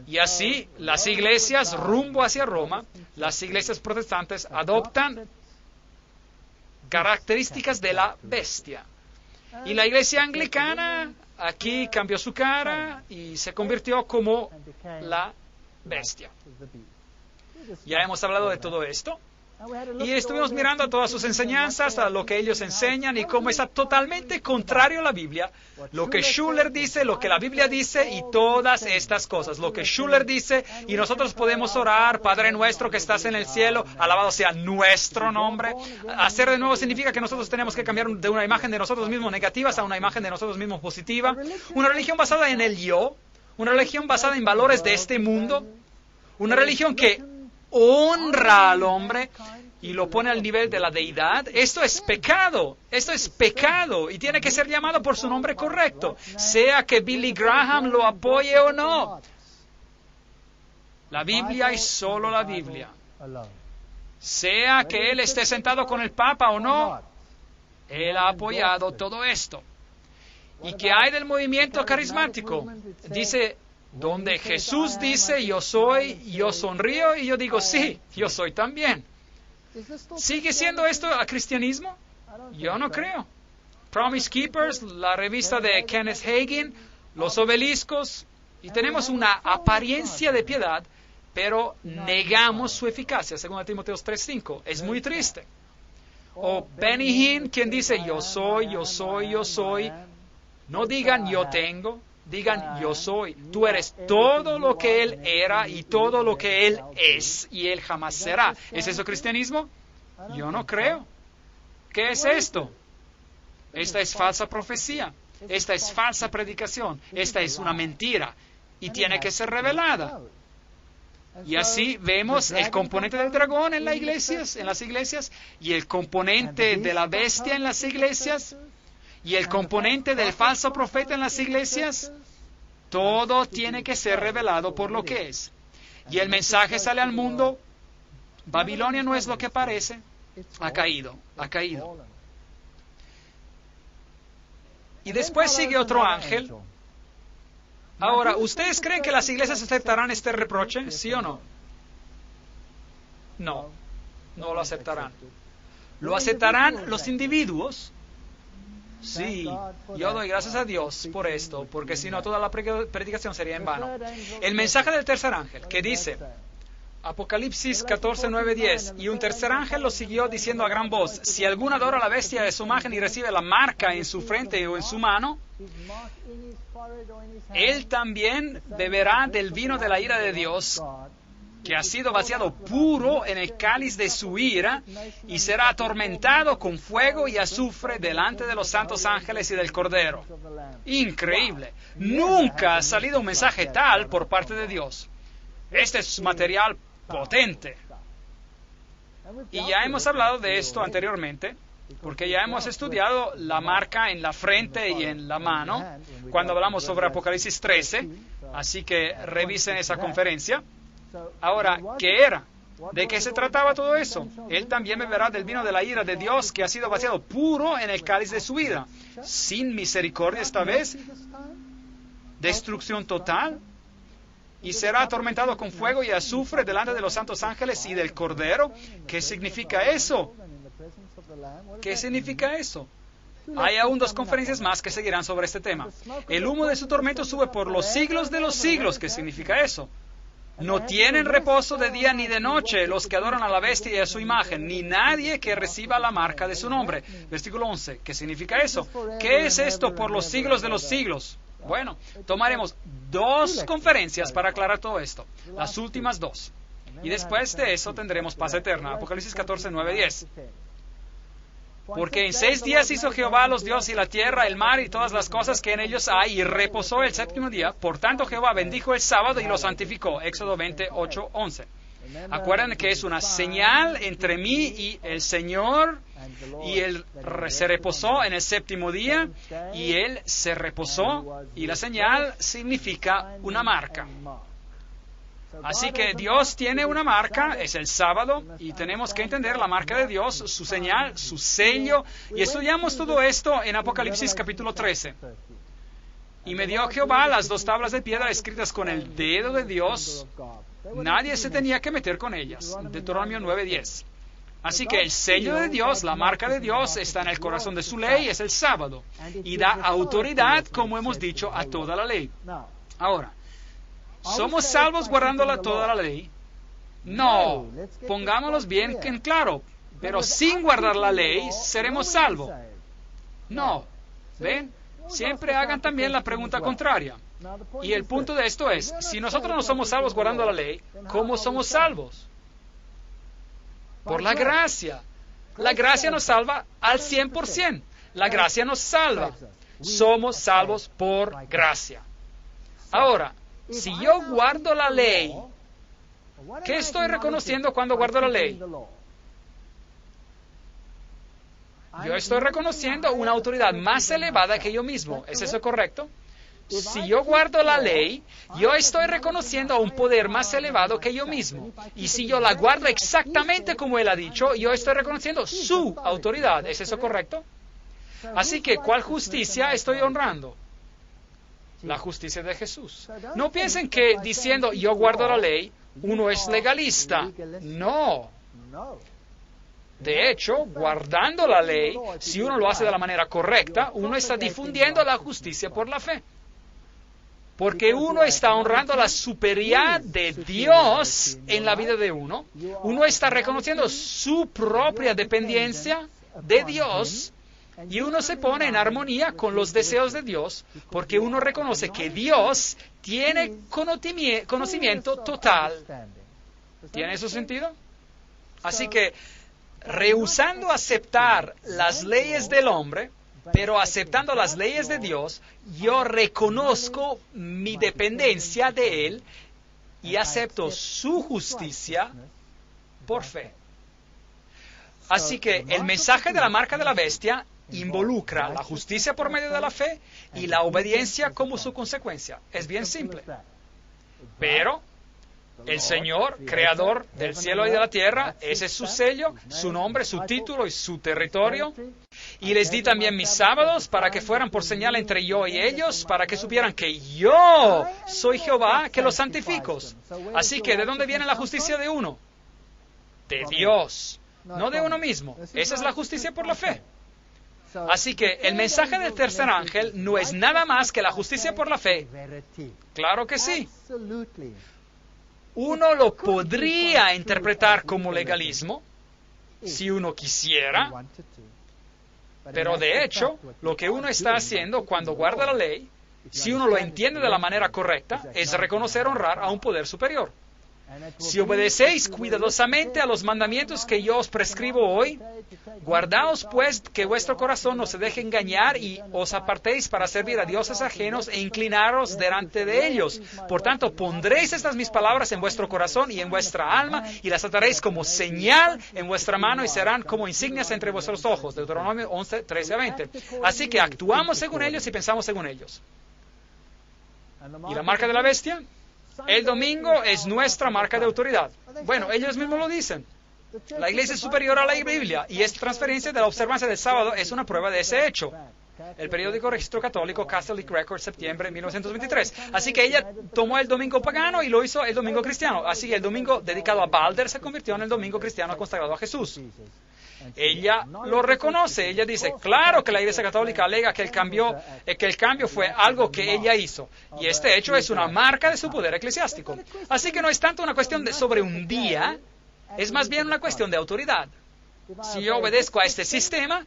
Y así, las iglesias rumbo hacia Roma, las iglesias protestantes adoptan características de la bestia. Y la iglesia anglicana aquí cambió su cara y se convirtió como la bestia. Ya hemos hablado de todo esto. Y estuvimos mirando todas sus enseñanzas, a lo que ellos enseñan y cómo está totalmente contrario a la Biblia. Lo que Schuller dice, lo que la Biblia dice y todas estas cosas. Lo que Schuller dice, y nosotros podemos orar, Padre nuestro que estás en el cielo, alabado sea nuestro nombre. Hacer de nuevo significa que nosotros tenemos que cambiar de una imagen de nosotros mismos negativa a una imagen de nosotros mismos positiva. Una religión basada en el yo, una religión basada en valores de este mundo, una religión que honra al hombre y lo pone al nivel de la deidad. Esto es pecado y tiene que ser llamado por su nombre correcto, sea que Billy Graham lo apoye o no. La Biblia y solo la Biblia. Sea que él esté sentado con el Papa o no, él ha apoyado todo esto. ¿Y qué hay del movimiento carismático? Dice, donde Jesús dice, yo soy, yo sonrío, y yo digo, sí, yo soy también. ¿Sigue siendo esto a cristianismo? Yo no creo. Promise Keepers, la revista de Kenneth Hagin, los obeliscos, y tenemos una apariencia de piedad, pero negamos su eficacia, según Timoteo 3:5. Es muy triste. O Benny Hinn, quien dice, yo soy, yo soy, yo soy. No digan yo tengo, digan yo soy. Tú eres todo lo que Él era y todo lo que Él es y Él jamás será. ¿Es eso cristianismo? Yo no creo. ¿Qué es esto? Esta es falsa profecía. Esta es falsa predicación. Esta es una mentira y tiene que ser revelada. Y así vemos el componente del dragón en las iglesias, y el componente de la bestia en las iglesias, y el componente del falso profeta en las iglesias. Todo tiene que ser revelado por lo que es. Y el mensaje sale al mundo. Babilonia no es lo que parece. Ha caído, ha caído. Y después sigue otro ángel. Ahora, ¿ustedes creen que las iglesias aceptarán este reproche? ¿Sí o no? No, no lo aceptarán. ¿Lo aceptarán los individuos? Sí, yo doy gracias a Dios por esto, porque si no toda la predicación sería en vano. El mensaje del tercer ángel, que dice, Apocalipsis 14, 9, 10, y un tercer ángel lo siguió diciendo a gran voz, si alguno adora a la bestia de su imagen y recibe la marca en su frente o en su mano, él también beberá del vino de la ira de Dios, que ha sido vaciado puro en el cáliz de su ira, y será atormentado con fuego y azufre delante de los santos ángeles y del Cordero. Increíble. Nunca ha salido un mensaje tal por parte de Dios. Este es material potente. Y ya hemos hablado de esto anteriormente, porque ya hemos estudiado la marca en la frente y en la mano, cuando hablamos sobre Apocalipsis 13, así que revisen esa conferencia. Ahora, ¿qué era? ¿De qué se trataba todo eso? Él también beberá del vino de la ira de Dios, que ha sido vaciado puro en el cáliz de su ira. Sin misericordia esta vez, destrucción total, y será atormentado con fuego y azufre delante de los santos ángeles y del Cordero. ¿Qué significa eso? ¿Qué significa eso? Hay aún 2 conferencias más que seguirán sobre este tema. El humo de su tormento sube por los siglos de los siglos. ¿Qué significa eso? No tienen reposo de día ni de noche los que adoran a la bestia y a su imagen, ni nadie que reciba la marca de su nombre. Versículo 11. ¿Qué significa eso? ¿Qué es esto por los siglos de los siglos? Bueno, tomaremos 2 conferencias para aclarar todo esto, las últimas 2. Y después de eso tendremos paz eterna. Apocalipsis 14, 9, 10. Porque en 6 días hizo Jehová los dioses y la tierra, el mar y todas las cosas que en ellos hay, y reposó el 7º día. Por tanto Jehová bendijo el sábado y lo santificó. Éxodo 28, 11. Acuérdense que es una señal entre mí y el Señor, y Él se reposó en el 7º día, y Él se reposó, y la señal significa una marca. Así que Dios tiene una marca, es el sábado, y tenemos que entender la marca de Dios, su señal, su sello, y estudiamos todo esto en Apocalipsis capítulo 13. Y me dio Jehová las 2 tablas de piedra escritas con el dedo de Dios. Nadie se tenía que meter con ellas. Deuteronomio 9:10. Así que el sello de Dios, la marca de Dios, está en el corazón de su ley, es el sábado, y da autoridad, como hemos dicho, a toda la ley. Ahora, ¿somos salvos guardando toda la ley? No, pongámoslos bien en claro, pero sin guardar la ley, ¿seremos salvos? No, ¿ven? Siempre hagan también la pregunta contraria. Y el punto de esto es, si nosotros no somos salvos guardando la ley, ¿cómo somos salvos? Por la gracia. La gracia nos salva al 100%. La gracia nos salva. Somos salvos por gracia. Ahora, si yo guardo la ley, ¿qué estoy reconociendo cuando guardo la ley? Yo estoy reconociendo una autoridad más elevada que yo mismo. ¿Es eso correcto? Si yo guardo la ley, yo estoy reconociendo un poder más elevado que yo mismo. Y si yo la guardo exactamente como Él ha dicho, yo estoy reconociendo su autoridad. ¿Es eso correcto? Así que, ¿cuál justicia estoy honrando? La justicia de Jesús. No piensen que diciendo yo guardo la ley, uno es legalista. No. De hecho, guardando la ley, si uno lo hace de la manera correcta, uno está difundiendo la justicia por la fe. Porque uno está honrando la superioridad de Dios en la vida de uno. Uno está reconociendo su propia dependencia de Dios. Y uno se pone en armonía con los deseos de Dios, porque uno reconoce que Dios tiene conocimiento total. ¿Tiene eso sentido? Así que, rehusando aceptar las leyes del hombre, pero aceptando las leyes de Dios, yo reconozco mi dependencia de Él y acepto su justicia por fe. Así que el mensaje de la marca de la bestia involucra la justicia por medio de la fe y la obediencia como su consecuencia. Es bien simple. Pero el Señor, creador del cielo y de la tierra, ese es su sello, su nombre, su título y su territorio. Y les di también mis sábados para que fueran por señal entre yo y ellos, para que supieran que yo soy Jehová, que los santifico. Así que, ¿de dónde viene la justicia de uno? De Dios, no de uno mismo. Esa es la justicia por la fe. Así que el mensaje del tercer ángel no es nada más que la justicia por la fe. Claro que sí. Uno lo podría interpretar como legalismo, si uno quisiera, pero de hecho, lo que uno está haciendo cuando guarda la ley, si uno lo entiende de la manera correcta, es reconocer y honrar a un poder superior. Si obedecéis cuidadosamente a los mandamientos que yo os prescribo hoy, guardaos pues que vuestro corazón no se deje engañar y os apartéis para servir a dioses ajenos e inclinaros delante de ellos. Por tanto, pondréis estas mis palabras en vuestro corazón y en vuestra alma y las ataréis como señal en vuestra mano y serán como insignias entre vuestros ojos. Deuteronomio 11, 13 a 20. Así que actuamos según ellos y pensamos según ellos. ¿Y la marca de la bestia? El domingo es nuestra marca de autoridad. Bueno, ellos mismos lo dicen. La iglesia es superior a la Biblia y esta transferencia de la observancia del sábado es una prueba de ese hecho. El periódico Registro Católico, Catholic Record, septiembre de 1923. Así que ella tomó el domingo pagano y lo hizo el domingo cristiano. Así que el domingo dedicado a Balder se convirtió en el domingo cristiano consagrado a Jesús. Ella lo reconoce, ella dice, claro que la Iglesia Católica alega que el cambio fue algo que ella hizo, y este hecho es una marca de su poder eclesiástico. Así que no es tanto una cuestión sobre un día, es más bien una cuestión de autoridad. Si yo obedezco a este sistema,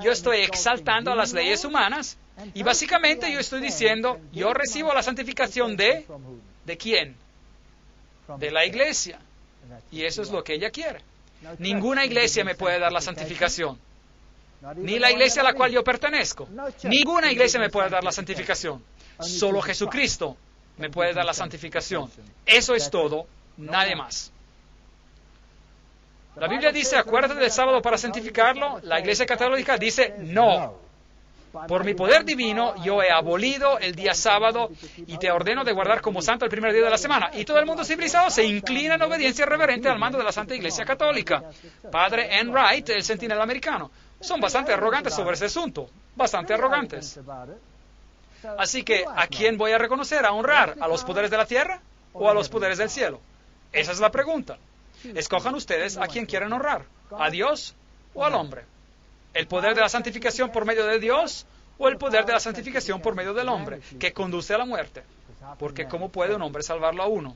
yo estoy exaltando a las leyes humanas, y básicamente yo estoy diciendo, yo recibo la santificación ¿de quién? De la Iglesia, y eso es lo que ella quiere. Ninguna iglesia me puede dar la santificación. Ni la iglesia a la cual yo pertenezco. Ninguna iglesia me puede dar la santificación. Solo Jesucristo me puede dar la santificación. Eso es todo, nadie más. La Biblia dice, acuérdate del sábado para santificarlo. La Iglesia Católica dice, no. Por mi poder divino, yo he abolido el día sábado y te ordeno de guardar como santo el primer día de la semana. Y todo el mundo civilizado se inclina en obediencia reverente al mando de la Santa Iglesia Católica. Padre Enright, el sentinel americano. Son bastante arrogantes sobre ese asunto. Bastante arrogantes. Así que, ¿a quién voy a reconocer, a honrar? ¿A los poderes de la tierra o a los poderes del cielo? Esa es la pregunta. Escojan ustedes a quién quieren honrar. ¿A Dios o al hombre? ¿El poder de la santificación por medio de Dios o el poder de la santificación por medio del hombre, que conduce a la muerte? Porque ¿cómo puede un hombre salvarlo a uno?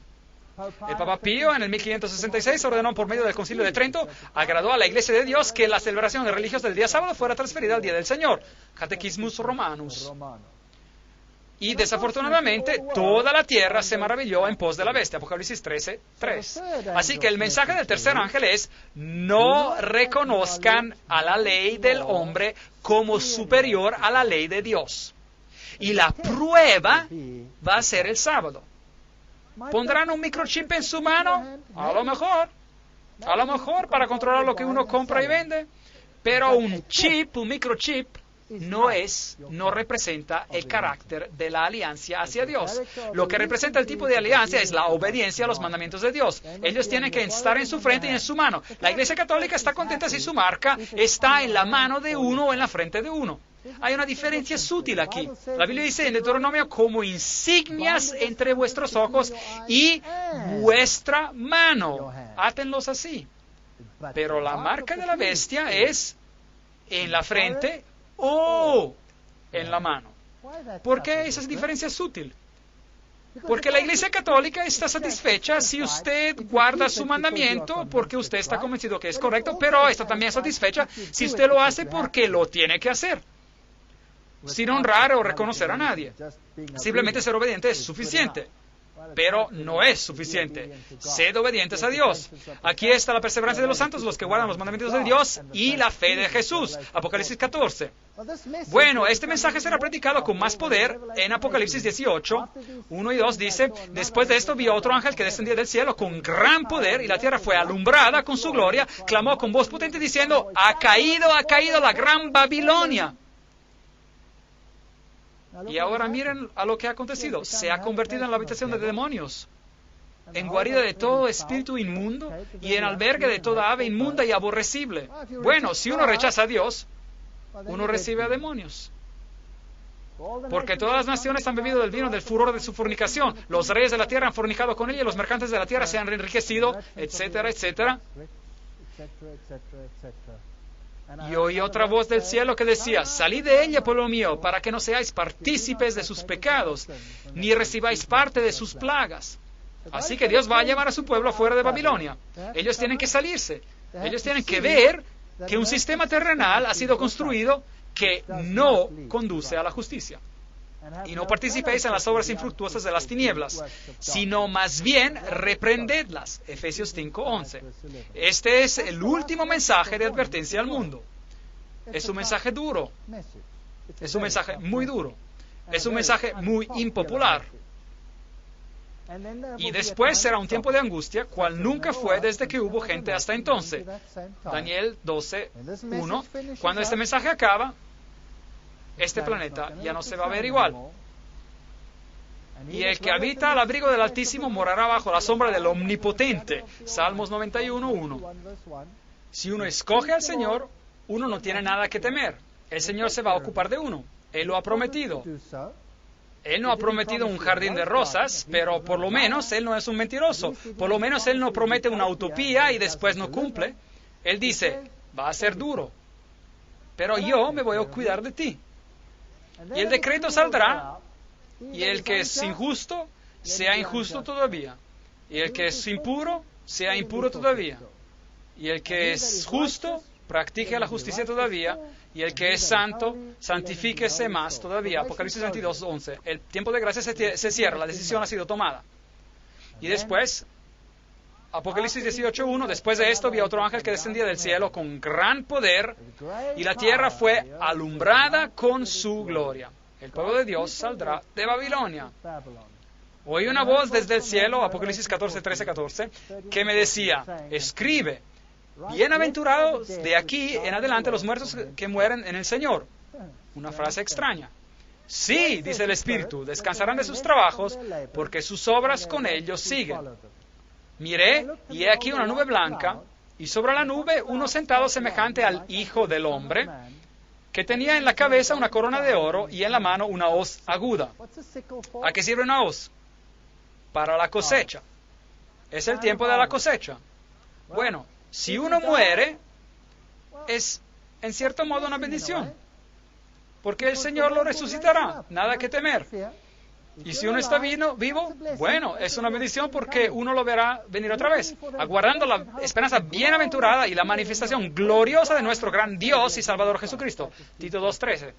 El Papa Pío en el 1566 ordenó por medio del Concilio de Trento, agradó a la Iglesia de Dios que la celebración religiosa del día sábado fuera transferida al día del Señor, Catechismus Romanus. Y desafortunadamente toda la tierra se maravilló en pos de la bestia, Apocalipsis 13:3. Así que el mensaje del tercer ángel es, no reconozcan a la ley del hombre como superior a la ley de Dios. Y la prueba va a ser el sábado. ¿Pondrán un microchip en su mano? A lo mejor para controlar lo que uno compra y vende. Pero un microchip, no representa el carácter de la alianza hacia Dios. Lo que representa el tipo de alianza es la obediencia a los mandamientos de Dios. Ellos tienen que estar en su frente y en su mano. La Iglesia Católica está contenta si su marca está en la mano de uno o en la frente de uno. Hay una diferencia sutil aquí. La Biblia dice en Deuteronomio, como insignias entre vuestros ojos y vuestra mano. Átenlos así. Pero la marca de la bestia es en la frente o en la mano. ¿Por qué esa diferencia es sutil? Porque la Iglesia Católica está satisfecha si usted guarda su mandamiento porque usted está convencido que es correcto, pero está también satisfecha si usted lo hace porque lo tiene que hacer, sin honrar o reconocer a nadie. Simplemente ser obediente es suficiente. Pero no es suficiente. Sed obedientes a Dios. Aquí está la perseverancia de los santos, los que guardan los mandamientos de Dios y la fe de Jesús. Apocalipsis 14. Bueno, este mensaje será predicado con más poder en Apocalipsis 18, 1 y 2 dice, después de esto vi a otro ángel que descendía del cielo con gran poder y la tierra fue alumbrada con su gloria, clamó con voz potente diciendo, ha caído la gran Babilonia. Y ahora miren a lo que ha acontecido. Se ha convertido en la habitación de demonios, en guarida de todo espíritu inmundo y en albergue de toda ave inmunda y aborrecible. Bueno, si uno rechaza a Dios, uno recibe a demonios. Porque todas las naciones han bebido del vino del furor de su fornicación. Los reyes de la tierra han fornicado con ella, los mercantes de la tierra se han enriquecido, etcétera, etcétera. Y oí otra voz del cielo que decía, salid de ella, pueblo mío, para que no seáis partícipes de sus pecados, ni recibáis parte de sus plagas. Así que Dios va a llamar a su pueblo fuera de Babilonia. Ellos tienen que salirse. Ellos tienen que ver que un sistema terrenal ha sido construido que no conduce a la justicia. Y no participéis en las obras infructuosas de las tinieblas, sino más bien reprendedlas. Efesios 5:11. Este es el último mensaje de advertencia al mundo. Es un mensaje duro. Es un mensaje muy duro. Es un mensaje muy impopular. Y después será un tiempo de angustia, cual nunca fue desde que hubo gente hasta entonces. Daniel 12:1. Cuando este mensaje acaba, este planeta ya no se va a ver igual. Y el que habita al abrigo del Altísimo morará bajo la sombra del Omnipotente. Salmos 91:1. Si uno escoge al Señor, uno no tiene nada que temer. El Señor se va a ocupar de uno. Él lo ha prometido. Él no ha prometido un jardín de rosas, pero por lo menos Él no es un mentiroso. Por lo menos Él no promete una utopía y después no cumple. Él dice, va a ser duro, pero yo me voy a cuidar de ti. Y el decreto saldrá, y el que es injusto, sea injusto todavía. Y el que es impuro, sea impuro todavía. Y el que es justo, practique la justicia todavía. Y el que es santo, santifíquese más todavía. Apocalipsis 22:11. El tiempo de gracia se cierra, la decisión ha sido tomada. Y después, Apocalipsis 18:1, después de esto vi a otro ángel que descendía del cielo con gran poder, y la tierra fue alumbrada con su gloria. El pueblo de Dios saldrá de Babilonia. Oí una voz desde el cielo, Apocalipsis 14, que me decía, escribe, bienaventurados de aquí en adelante los muertos que mueren en el Señor. Una frase extraña. Sí, dice el Espíritu, descansarán de sus trabajos, porque sus obras con ellos siguen. Miré, y he aquí una nube blanca, y sobre la nube uno sentado semejante al Hijo del Hombre, que tenía en la cabeza una corona de oro y en la mano una hoz aguda. ¿A qué sirve una hoz? Para la cosecha. Es el tiempo de la cosecha. Bueno, si uno muere, es en cierto modo una bendición, porque el Señor lo resucitará, nada que temer. Y si uno está vivo, bueno, es una bendición porque uno lo verá venir otra vez, aguardando la esperanza bienaventurada y la manifestación gloriosa de nuestro gran Dios y Salvador Jesucristo. Tito 2:13.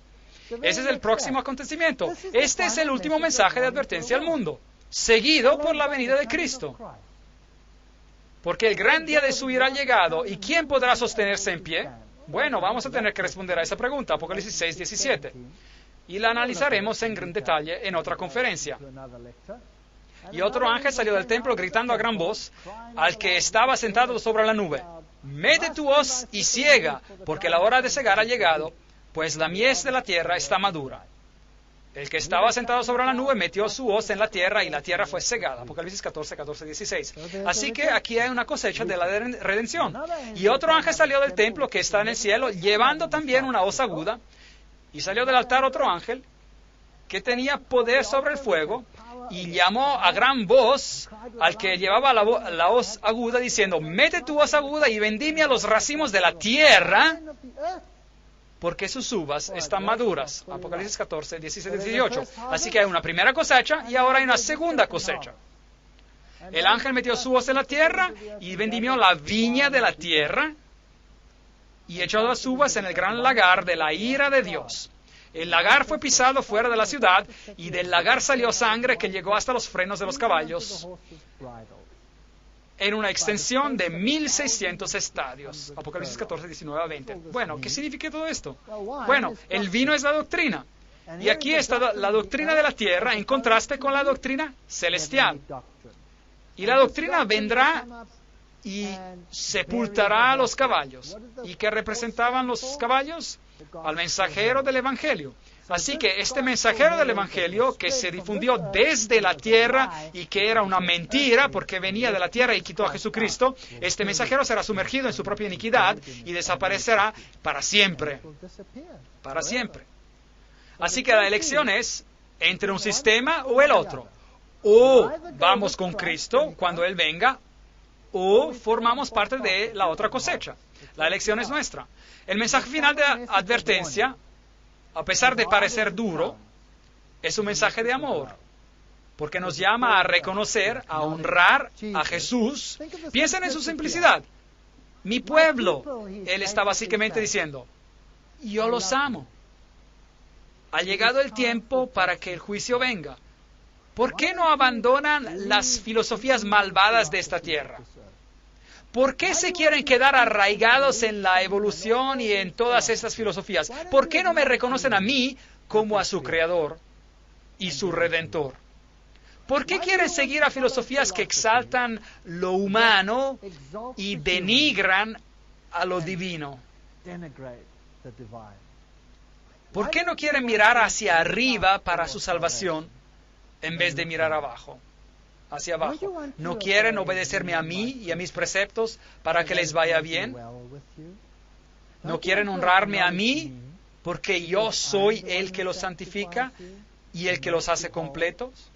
Ese es el próximo acontecimiento. Este es el último mensaje de advertencia al mundo, seguido por la venida de Cristo. Porque el gran día de su ira ha llegado, ¿y quién podrá sostenerse en pie? Bueno, vamos a tener que responder a esa pregunta, Apocalipsis 6:17. Y la analizaremos en gran detalle en otra conferencia. Y otro ángel salió del templo gritando a gran voz al que estaba sentado sobre la nube, mete tu hoz y ciega, porque la hora de cegar ha llegado, pues la mies de la tierra está madura. El que estaba sentado sobre la nube metió su hoz en la tierra y la tierra fue cegada. Apocalipsis 16. Así que aquí hay una cosecha de la redención. Y otro ángel salió del templo que está en el cielo, llevando también una hoz aguda. Y salió del altar otro ángel que tenía poder sobre el fuego y llamó a gran voz al que llevaba la hoz aguda diciendo, mete tu hoz aguda y vendimia los racimos de la tierra porque sus uvas están maduras. Apocalipsis 14, 17, 18. Así que hay una primera cosecha y ahora hay una segunda cosecha. El ángel metió su hoz en la tierra y vendimió la viña de la tierra y echó las uvas en el gran lagar de la ira de Dios. El lagar fue pisado fuera de la ciudad y del lagar salió sangre que llegó hasta los frenos de los caballos en una extensión de 1.600 estadios. Apocalipsis 14, 19 a 20. Bueno, ¿qué significa todo esto? Bueno, el vino es la doctrina. Y aquí está la doctrina de la tierra en contraste con la doctrina celestial. Y la doctrina vendrá y sepultará a los caballos. ¿Y qué representaban los caballos? Al mensajero del Evangelio. Así que este mensajero del Evangelio que se difundió desde la tierra y que era una mentira porque venía de la tierra y quitó a Jesucristo, este mensajero será sumergido en su propia iniquidad y desaparecerá para siempre. Para siempre. Así que la elección es entre un sistema o el otro. O vamos con Cristo cuando Él venga, o formamos parte de la otra cosecha. La elección es nuestra. El mensaje final de advertencia, a pesar de parecer duro, es un mensaje de amor, porque nos llama a reconocer, a honrar a Jesús. Piensen en su simplicidad. Mi pueblo, Él está básicamente diciendo, yo los amo. Ha llegado el tiempo para que el juicio venga. ¿Por qué no abandonan las filosofías malvadas de esta tierra? ¿Por qué se quieren quedar arraigados en la evolución y en todas estas filosofías? ¿Por qué no me reconocen a mí como a su creador y su redentor? ¿Por qué quieren seguir a filosofías que exaltan lo humano y denigran a lo divino? ¿Por qué no quieren mirar hacia arriba para su salvación en vez de mirar abajo? Hacia abajo. ¿No quieren obedecerme a mí y a mis preceptos para que les vaya bien? ¿No quieren honrarme a mí porque yo soy el que los santifica y el que los hace completos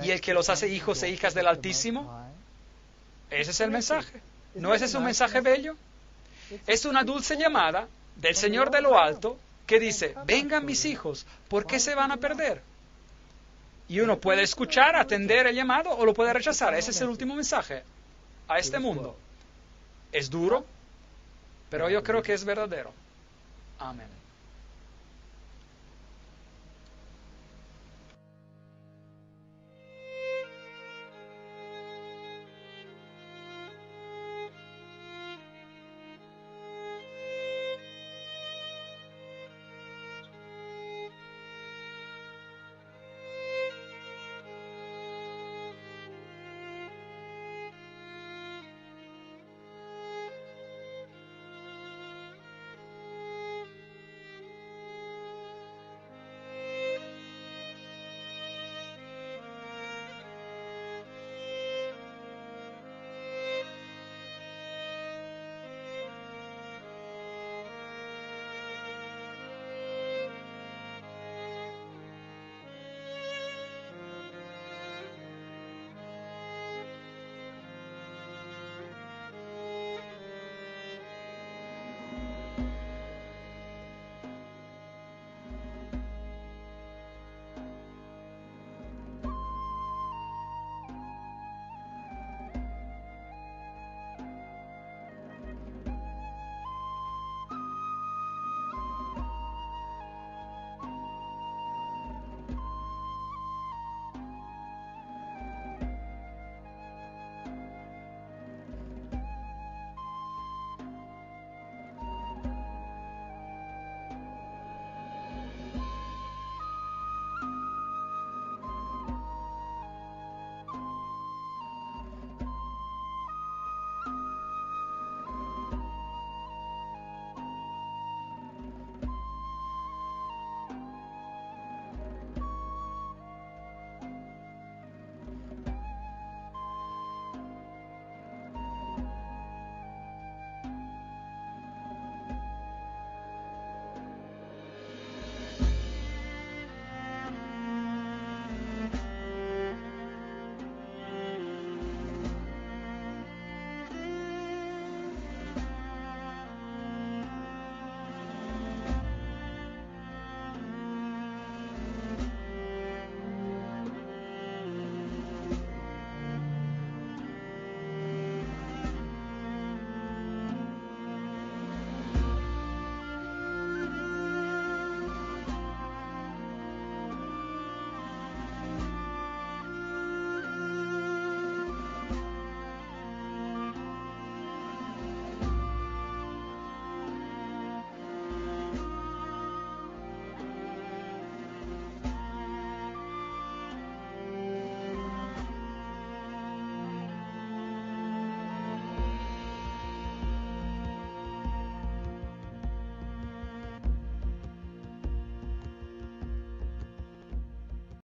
y el que los hace hijos e hijas del Altísimo? Ese es el mensaje. ¿No ese es un mensaje bello? Es una dulce llamada del Señor de lo alto que dice, vengan mis hijos, ¿por qué se van a perder? Y uno puede escuchar, atender el llamado o lo puede rechazar. Ese es el último mensaje a este mundo. Es duro, pero yo creo que es verdadero. Amén.